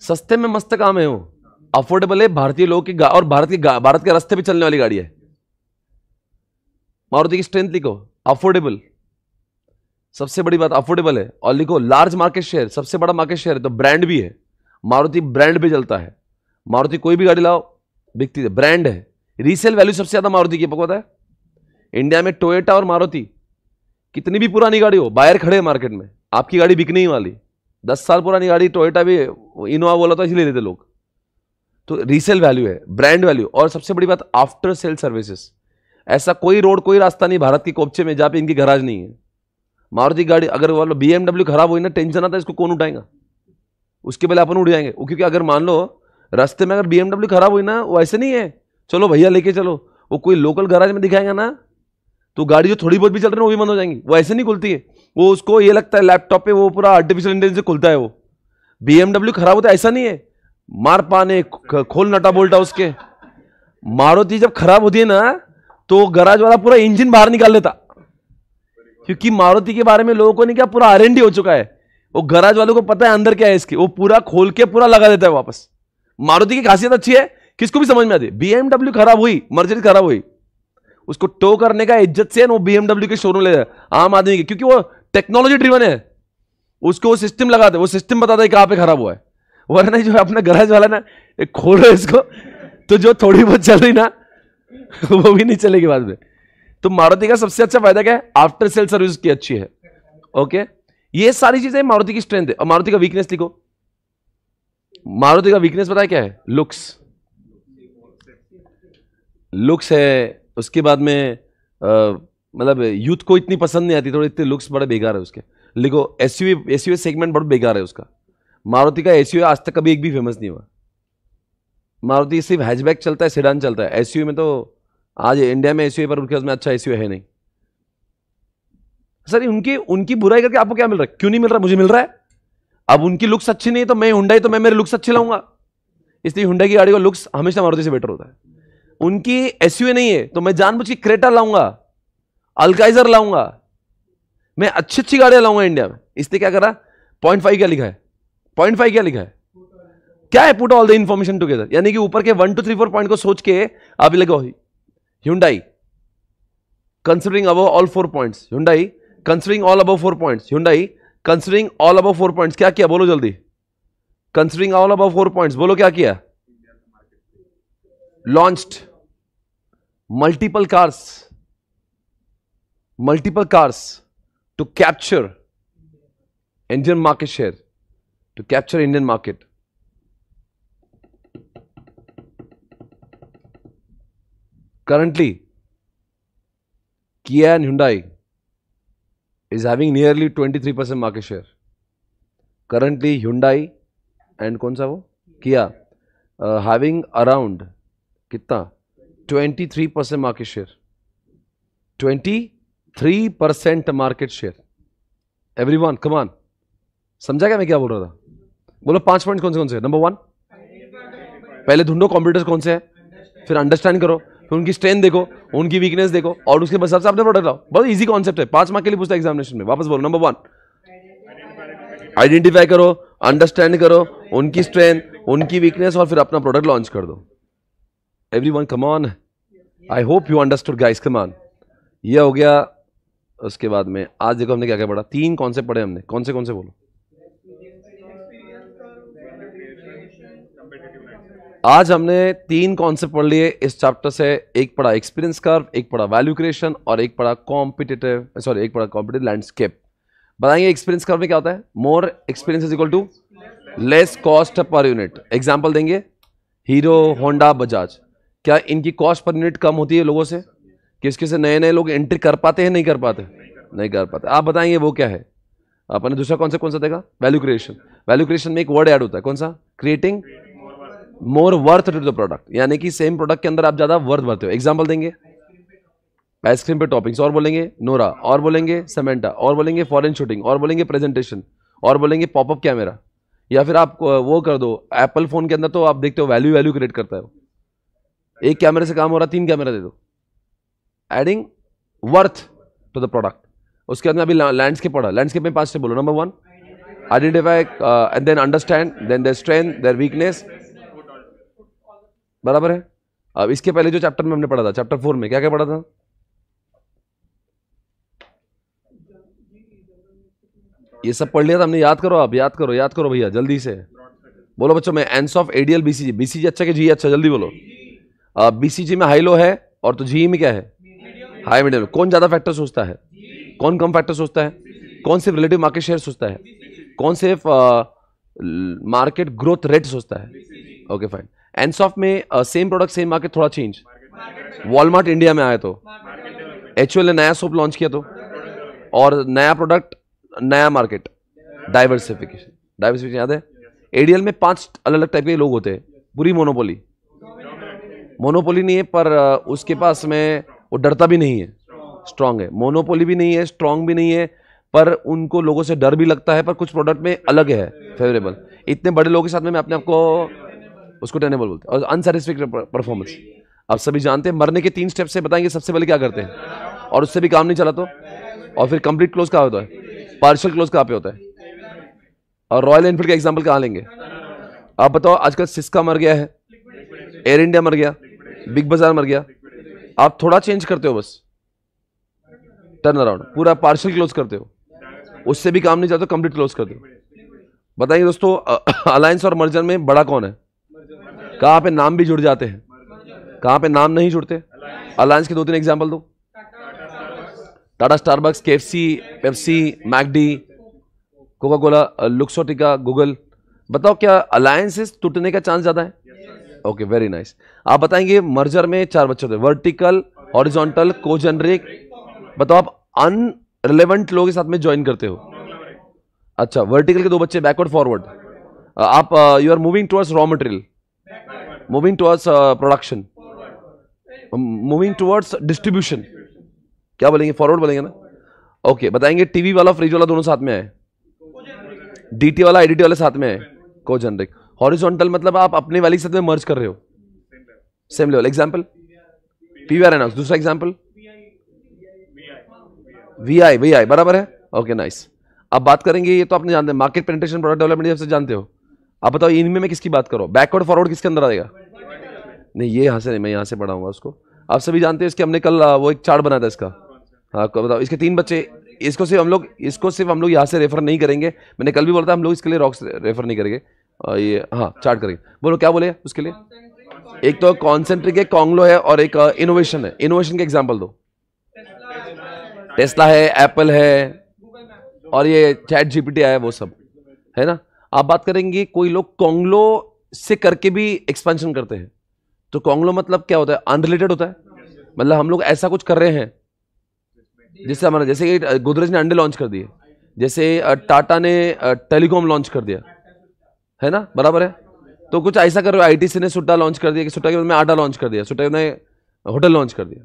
सस्ते में मस्त काम है, वो अफोर्डेबल है भारतीय लोग की, और भारत के रास्ते पे चलने वाली गाड़ी है। मारुति की स्ट्रेंथ लिखो, अफोर्डेबल, सबसे बड़ी बात अफोर्डेबल है, और लिखो लार्ज मार्केट शेयर, सबसे बड़ा मार्केट शेयर है, तो ब्रांड भी है, मारुति ब्रांड भी चलता है। मारुति कोई भी गाड़ी लाओ बिकती है, ब्रांड है। रीसेल वैल्यू सबसे ज्यादा मारुति की, पता है इंडिया में टोयोटा और मारुति, कितनी भी पुरानी गाड़ी हो, बायर खड़े हैं मार्केट में, आपकी गाड़ी बिकने ही वाली। 10 साल पुरानी गाड़ी टोयोटा भी, इनोवा बोला तो इसलिए लेते लोग। तो रीसेल वैल्यू है, ब्रांड वैल्यू, और सबसे बड़ी बात आफ्टर सेल सर्विसेज। ऐसा कोई रोड कोई रास्ता नहीं भारत के कोपचे में जहां पे इनकी गैराज नहीं है। मारुति गाड़ी अगर वो BMW खराब हुई ना, टेंशन आता है इसको कौन उठाएगा, उसके पहले अपन उठ जाएंगे। क्योंकि अगर मान लो रास्ते में अगर BMW खराब हुई ना, वो ऐसे नहीं है चलो भैया लेके चलो, वो कोई लोकल गैराज में दिखाएगा ना, तो गाड़ी जो थोड़ी बहुत भी चल रही है वो भी बंद हो जाएंगी। वो ऐसे नहीं खुलती है, वो उसको ये लगता है लैपटॉप पे वो पूरा आर्टिफिशियल इंटेलिजेंस से खुलता है। वो BMW खराब होता है ऐसा नहीं है, मार पाने खोल नटा बोल्टा उसके। मारुति जब खराब होती है ना, तो गैराज वाला पूरा इंजन बाहर निकाल लेता, क्योंकि मारुति के बारे में लोगों को नहीं क्या पूरा R&D हो चुका है। वो गैराज वालों को पता है अंदर क्या है इसके, वो पूरा खोल के पूरा लगा देता है वापस। मारुति की खासियत अच्छी है, किसको भी समझ में आती है। BMW खराब हुई, मर्सिडीज खराब हुई, उसको टो करने का इज्जत से वो BMW के शोरूम ले जाए आम आदमी के, क्योंकि वो टेक्नोलॉजी ड्रिवन है, उसको वो सिस्टम लगाते, वो सिस्टम बताता है कहां पे खराब हुआ है। वरना जो अपना गैराज वाला ना, खोलो इसको तो जो थोड़ी बहुत चल रही ना वो भी नहीं चलेगी बाद में। तो मारुति का सबसे अच्छा फायदा क्या है, आफ्टर सेल सर्विस की अच्छी है। ओके, ये सारी चीजें मारुति की स्ट्रेंथ है। और मारुति का वीकनेस लिखो, मारुति का वीकनेस पता है क्या है, लुक्स। लुक्स है, उसके बाद में मतलब यूथ को इतनी पसंद नहीं आती, थोड़ी इतने लुक्स बड़े बेकार है उसके। लिखो एसयूवी सेगमेंट बहुत बेकार है उसका। मारुति का एसयूवी आज तक कभी एक भी फेमस नहीं हुआ। मारुति सिर्फ हैचबैक चलता है, सेडान चलता है, एसयूवी में तो आज इंडिया में एसयूवी पर उनके पास में अच्छा एसयूवी है नहीं। सर उनकी बुराई करके आपको क्या मिल रहा है, क्यों नहीं मिल रहा, मुझे मिल रहा है। अब उनकी लुक्स अच्छी नहीं है तो मैं हुंडई, तो मैं मेरे लुक्स अच्छे लाऊंगा, इसलिए हुंडई की गाड़ी का लुक्स हमेशा मारुति से बेटर होता है। उनकी एसयूवी नहीं है तो मैं जानबूझ के क्रेटा लाऊंगा, अल्काइजर लाऊंगा, मैं अच्छी अच्छी गाड़ियां लाऊंगा इंडिया में। इसलिए क्या करा, 0.5 क्या लिखा है, 0.5 क्या लिखा है, क्या है, put all the information together, यानी कि ऊपर के 1 2 3 4 पॉइंट को सोच के आप लगो Hyundai considering above all 4 points, Hyundai considering all above 4 points, Hyundai considering all above 4 points, क्या किया बोलो जल्दी, considering all above 4 points बोलो क्या किया, launched multiple cars to capture Indian market share, to capture Indian market. Currently, Kia and Hyundai is having nearly 23% market share. Currently, Hyundai and कौन सा वो Kia having around कितना 23% market share. 23% market share. Everyone, come on. समझा क्या मैं क्या बोल रहा था? बोलो 5 पॉइंट कौन से हैं? नंबर 1, पहले ढूंढो कंप्यूटर्स कौन से हैं, फिर अंडरस्टैंड करो, फिर उनकी स्ट्रेंथ देखो, उनकी वीकनेस देखो, और उसके बाद सबसे अपने प्रोडक्ट लाओ। बहुत इजी कॉन्सेप्ट है, 5 मार्क के लिए पूछता है एग्जामिनेशन में। वापस बोलो, नंबर 1 आइडेंटिफाई करो, अंडरस्टैंड करो उनकी स्ट्रेंथ, उनकी वीकनेस, और फिर अपना प्रोडक्ट लॉन्च कर दो। Everyone come on, I hope you understood guys, come on. ये हो गया। उसके बाद में आज देखो हमने क्या क्या पढ़ा, 3 कॉन्सेप्ट पढ़े हमने, कौन से बोलो। आज हमने 3 कॉन्सेप्ट पढ़ लिए इस चैप्टर से। एक पढ़ा एक्सपीरियंस कर्व, एक पढ़ा वैल्यू क्रिएशन, और एक पढ़ा कॉम्पिटिटिव लैंडस्केप। बताएंगे एक्सपीरियंस कर्व में क्या होता है? More experience is equal to less cost per unit. Example देंगे हीरो, होंडा, बजाज। क्या इनकी कॉस्ट पर यूनिट कम होती है लोगों से? किसके से नए नए लोग एंट्री कर पाते हैं? नहीं कर पाते, नहीं कर पाते। आप बताएंगे वो क्या है? आपने दूसरा कौन सा देखा? Value creation. वैल्यू क्रिएशन में एक वर्ड ऐड होता है, कौन सा? Creating more worth to the product, यानी कि सेम प्रोडक्ट के अंदर आप ज्यादा वर्थ भरते हो। एग्जाम्पल देंगे आइसक्रीम पे टॉपिंग्स, और बोलेंगे नोरा, और बोलेंगे समेंटा, और बोलेंगे फॉरेन शूटिंग, और बोलेंगे प्रेजेंटेशन, और बोलेंगे पॉपअप कैमरा। या फिर आप वो कर दो, एप्पल फोन के अंदर तो आप देखते हो वैल्यू वैल्यू क्रिएट करता है वो। एक कैमरे से काम हो रहा है, 3 कैमरा दे दो, adding worth to the product. उसके अंदर अभी लैंडस्केप पढ़ा, लैंडस्केप में 5 स्टेप बोलो। Number 1 identify and then understand, then their strength, their weakness, बराबर है। अब इसके पहले जो चैप्टर में हमने पढ़ा था, चैप्टर 4 में क्या क्या पढ़ा था? ये सब पढ़ लिया था हमने, याद करो आप, याद करो भैया जल्दी से बोलो बच्चों। में एंस ऑफ एडीएल बीसीजी, बीसीजी अच्छा कि जी अच्छा? जल्दी बोलो। बीसीजी में हाई लो है, और तो जी में क्या है? High medium. कौन ज्यादा फैक्टर सोचता है? कौन कम फैक्टर सोचता है? कौन सिर्फ रिलेटिव मार्केट शेयर सोचता है? कौन सिर्फ मार्केट ग्रोथ रेट सोचता है? Okay fine. एंस ऑफ में सेम प्रोडक्ट सेम मार्केट, थोड़ा चेंज। वॉलमार्ट इंडिया में आया तो, एचयूएल ने नया सोप लॉन्च किया तो, और नया प्रोडक्ट नया मार्केट, डाइवर्सिफिकेशन। डाइवर्सिफिकेशन याद है? एडीएल में 5 अलग अलग टाइप के लोग होते हैं, पूरी मोनोपोली। मोनोपोली नहीं है, पर उसके पास में वो डरता भी नहीं है, स्ट्रांग है। मोनोपोली भी नहीं है, स्ट्रांग भी नहीं है, पर उनको लोगों से डर भी लगता है, पर कुछ प्रोडक्ट में अलग है, फेवरेबल। इतने बड़े लोगों के साथ में मैं अपने आप को, उसको टेनेबल बोलते हैं। और अनसैटिस्फैक्टरी परफॉर्मेंस, आप सभी जानते हैं। मरने के 3 स्टेप से बताएंगे सबसे पहले क्या करते हैं, और उससे भी काम नहीं चला तो, और फिर कंप्लीट क्लोज कहाँ होता है? पार्शियल क्लोज कहाँ पे होता है? और रॉयल एनफील्ड का एग्जांपल कहाँ लेंगे? आप बताओ। आजकल सिस्का मर गया है, एयर इंडिया मर गया, बिग बाजार मर गया। आप थोड़ा चेंज करते हो, बस टर्न अराउंड, पूरा पार्शियल क्लोज करते हो, उससे भी काम नहीं चलता, कंप्लीट क्लोज करते हो। बताइए दोस्तों, अलायंस और मर्जर में बड़ा कौन है? कहाँ पे नाम भी जुड़ जाते हैं, कहाँ पे नाम नहीं जुड़ते? अलायंस के 2-3 एग्जांपल दो। Tata, Starbucks, KFC, Pepsi, McD, Coca Cola, Luxottica, Google. बताओ क्या अलायंसेस टूटने का चांस ज्यादा है? Okay very nice. आप बताएंगे मर्जर में 4 बच्चे होते हैं, वर्टिकल, हॉरिजॉन्टल, कोजेनरिक। बताओ आप अनरिलेवेंट लोगों के साथ में ज्वाइन करते हो। अच्छा, वर्टिकल के 2 बच्चे, बैकवर्ड फॉरवर्ड। आप you are moving towards raw material, moving towards production, moving towards distribution. क्या बोलेंगे? फॉरवर्ड बोलेंगे ना। ओके बताएंगे टीवी वाला फ्रिज वाला दोनों साथ में है, डीटी वाला आईडीटी वाले साथ में है, कोजेनरिक। हॉरिजॉन्टल मतलब आप अपने वाली के साथ में मर्ज कर रहे हो, same level. Example PVR INOX. दूसरा एग्जांपल वीआई, वीआई बराबर है। Okay nice. अब बात करेंगे, ये तो आपने जानते हैं, मार्केट पेनिट्रेशन, प्रोडक्ट डेवलपमेंट, सबसे जानते हो। आप बताओ इनमें मैं किसकी बात करूं? बैकवर्ड फॉरवर्ड किसके अंदर आएगा? नहीं, ये यहां से नहीं, मैं यहां से पढ़ाऊंगा उसको। आप सभी जानते हैं, इसके हमने कल वो एक चार्ट बनाया था इसका। हाँ बताओ, इसके 3 बच्चे। इसको सिर्फ हम लोग यहाँ से रेफर नहीं करेंगे। मैंने कल भी बोला था, हम लोग इसके लिए रॉक्स रेफर नहीं करेंगे, ये हाँ चार्ट करेंगे। बोलो क्या बोले उसके लिए? एक तो कॉन्सेंट्रिक है, कॉन्ग्लो है, और एक इनोवेशन है। इनोवेशन के एग्जांपल दो। टेस्ला है, एप्पल है, और ये चैट जीपीटी आया, वो सब है ना। आप बात करेंगे, कोई लोग कॉन्ग्लो से करके भी एक्सपेंशन करते हैं। तो कॉन्ग्लो मतलब क्या होता है? अनरिलेटेड होता है, मतलब हम लोग ऐसा कुछ कर रहे हैं जिससे हमारा, जैसे गोदरेज ने अंडे लॉन्च कर दिए, जैसे टाटा ने टेलीकॉम लॉन्च कर दिया, है ना, बराबर है। तो कुछ ऐसा कर रहे हो, आईटीसी ने सुट्टा लॉन्च कर दिया, कि सुट्टा के बाद में आटा लॉन्च कर दिया, सुट्टा ने होटल लॉन्च कर दिया।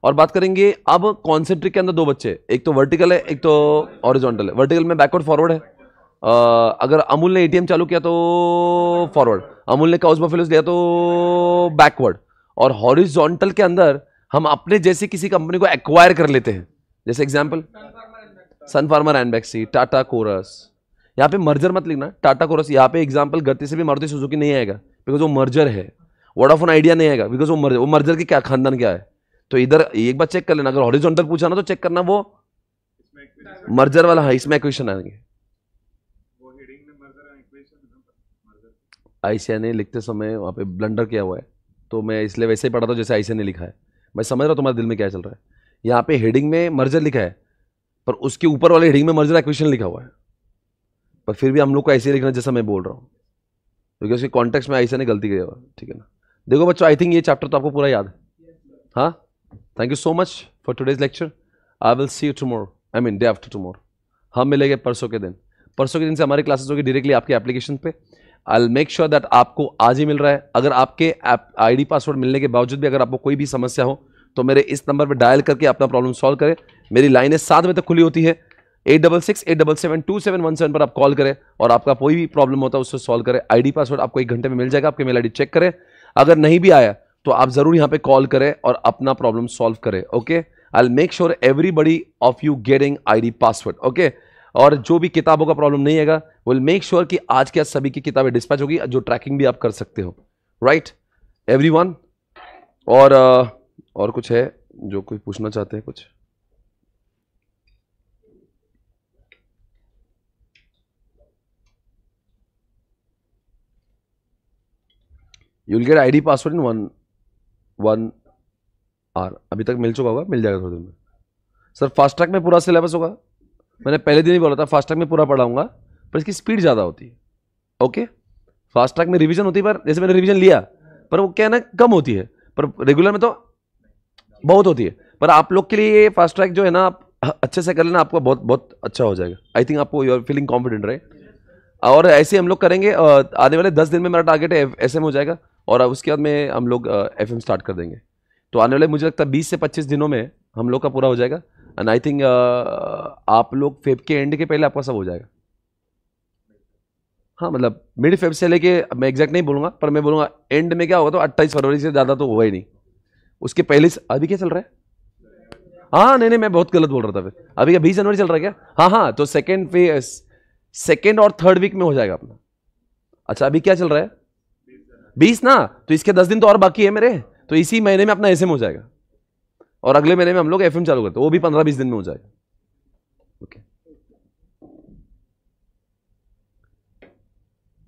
और बात करेंगे अब कॉन्सेंट्रिक के अंदर 2 बच्चे, एक तो वर्टिकल है, एक तो हॉरिजॉन्टल है। वर्टिकल में बैकवर्ड फॉरवर्ड है। अगर अमूल ने एटीएम चालू किया तो फॉरवर्ड, अमूल ने काउस बफेलोस लिया तो बैकवर्ड। और हॉरिजॉन्टल के अंदर हम अपने जैसे किसी कंपनी को एक्वायर कर लेते हैं, जैसे एग्जांपल सन फार्मा, एनबेक्सी, टाटा, कोरस। यहाँ पे मर्जर मत लिखना, टाटा, कोरस। यहाँ पे एग्जांपल गलती से भी मारुति सुजुकी नहीं आएगा, बिकॉज वो मर्जर है। वोडाफोन आइडिया नहीं आएगा, बिकॉज वो मर्जर की क्या खानदान क्या है। तो इधर एक बार चेक कर लेना, अगर हॉरिजॉन्टल पूछा ना तो चेक करना वो मर्जर वाला है, इसमें इक्वेशन आएंगे। आईसीआई ने लिखते समय वहाँ पे ब्लंडर किया हुआ है, तो मैं इसलिए वैसे ही पढ़ा था जैसे आईसीआई ने लिखा है। मैं समझ रहा हूँ तुम्हारे दिल में क्या चल रहा है। यहाँ पे हेडिंग में मर्जर लिखा है, पर उसके ऊपर वाले हेडिंग में मर्जर एक्विजिशन लिखा हुआ है, पर फिर भी हम लोग को ऐसे ही लिखना जैसा मैं बोल रहा हूँ, क्योंकि उसके कॉन्टेक्स्ट में ऐसा नहीं गलती किया हुआ, ठीक है ना। देखो बच्चों, आई थिंक ये चैप्टर तो आपको पूरा याद है। हाँ, thank you so much for today's lecture. I will see you tomorrow, I mean day after tomorrow. हम मिलेंगे परसों के दिन। परसों के दिन से हमारी क्लासेस होगी डायरेक्टली आपके एप्लीकेशन पे। I will make sure that आपको आज ही मिल रहा है। अगर आपके आईडी पासवर्ड मिलने के बावजूद भी अगर आपको कोई भी समस्या हो तो मेरे इस नंबर पर डायल करके अपना प्रॉब्लम सॉल्व करें। मेरी लाइनें 7 बजे तक खुली होती है, 8668772717 पर आप कॉल करें और आपका कोई भी प्रॉब्लम होता है उससे सॉल्व करें। आईडी पासवर्ड आपको 1 घंटे में मिल जाएगा, आपके मेल आईडी चेक करें। अगर नहीं भी आया तो आप जरूर यहां पे कॉल करें और अपना प्रॉब्लम सॉल्व करें। Okay, I will make sure everybody of you getting ID password. Okay, और जो भी किताबों का प्रॉब्लम नहीं आएगा विल मेक श्योर कि आज के आज सभी की किताबें डिस्पैच होगी, जो ट्रैकिंग भी आप कर सकते हो। राइट एवरीवन, और कुछ है जो कोई पूछना चाहते हैं कुछ? You will get ID password in one hour. अभी तक मिल चुका होगा, मिल जाएगा थोड़ी देर में। सर फास्ट ट्रैक में पूरा सिलेबस होगा, मैंने पहले दिन ही बोला था फास्ट ट्रैक में पूरा पढ़ाऊंगा, पर इसकी स्पीड ज़्यादा होती है। ओके, फास्ट ट्रैक में रिवीजन होती है, पर जैसे मैंने रिवीजन लिया पर वो क्या है ना, कम होती है, पर रेगुलर में तो बहुत होती है। पर आप लोग के लिए ये फास्ट ट्रैक जो है ना, आप अच्छे से कर लेना, आपको बहुत बहुत अच्छा हो जाएगा। आई थिंक आपको you are feeling confident, right? और ऐसे हम लोग करेंगे, आने वाले 10 दिन में मेरा टारगेट है एसएम हो जाएगा, और उसके बाद में हम लोग एफएम स्टार्ट कर देंगे। तो आने वाले मुझे लगता है 20 से 25 दिनों में हम लोग का पूरा हो जाएगा। एंड आई थिंक आप लोग फेब के एंड के पहले आपका सब हो जाएगा। हाँ, मतलब मिड फेब से लेके, मैं एग्जैक्ट नहीं बोलूँगा, पर मैं बोलूँगा एंड में क्या होगा तो 28 फरवरी से ज़्यादा तो हुआ ही नहीं, उसके पहले से। अभी क्या चल रहा है? हाँ नहीं, मैं बहुत गलत बोल रहा था। फिर अभी क्या 20 जनवरी चल रहा है क्या? हाँ, तो सेकेंड और थर्ड वीक में हो जाएगा अपना। अच्छा, अभी क्या चल रहा है? 20 ना, तो इसके 10 दिन तो और बाकी है मेरे, तो इसी महीने में अपना एसएम हो जाएगा, और अगले महीने में हम लोग एफएम चालू करते हैं, वो भी 15-20 दिन में हो जाएगा। ओके,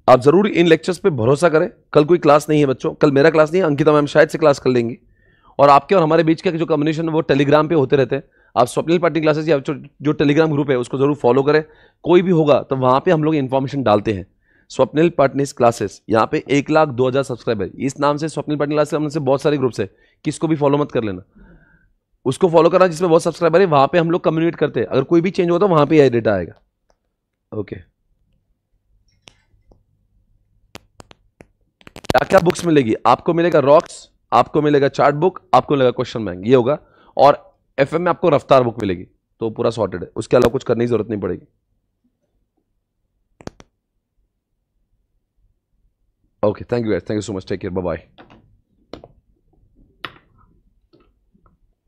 आप जरूर इन लेक्चर्स पे भरोसा करें। कल कोई क्लास नहीं है बच्चों, कल मेरा क्लास नहीं है, अंकिता मैम शायद से क्लास कर लेंगी, और आपके और हमारे बीच का जो कम्युनिकेशन है वो टेलीग्राम पे होते रहते हैं। आप स्वप्निल पाटिल क्लासेस या जो टेलीग्राम ग्रुप है उसको जरूर फॉलो करें। कोई भी होगा तो वहां पे हम लोग इन्फॉर्मेशन डालते हैं। स्वप्निल पाटिल क्लासेस, यहाँ पे 1,02,000 सब्सक्राइबर, इस नाम से स्वप्निल पाटिल क्लासेस, हमसे बहुत सारे ग्रुप्स है, किसको भी फॉलो मत कर लेना, उसको फॉलो करना जिसमें बहुत सब्सक्राइबर है, वहां पे हम लोग कम्युनिकेट करते हैं। अगर कोई भी चेंज हो तो वहां पे यह डेटा आएगा। ओके, क्या क्या बुक्स मिलेगी? आपको मिलेगा रॉक्स, आपको मिलेगा चार्ट बुक, आपको मिलेगा क्वेश्चन बैंक, ये होगा, और एफएम में आपको रफ्तार बुक मिलेगी। तो पूरा सॉर्टेड है, उसके अलावा कुछ करने की जरूरत नहीं पड़ेगी। Okay, thank you so much, take care, bye bye.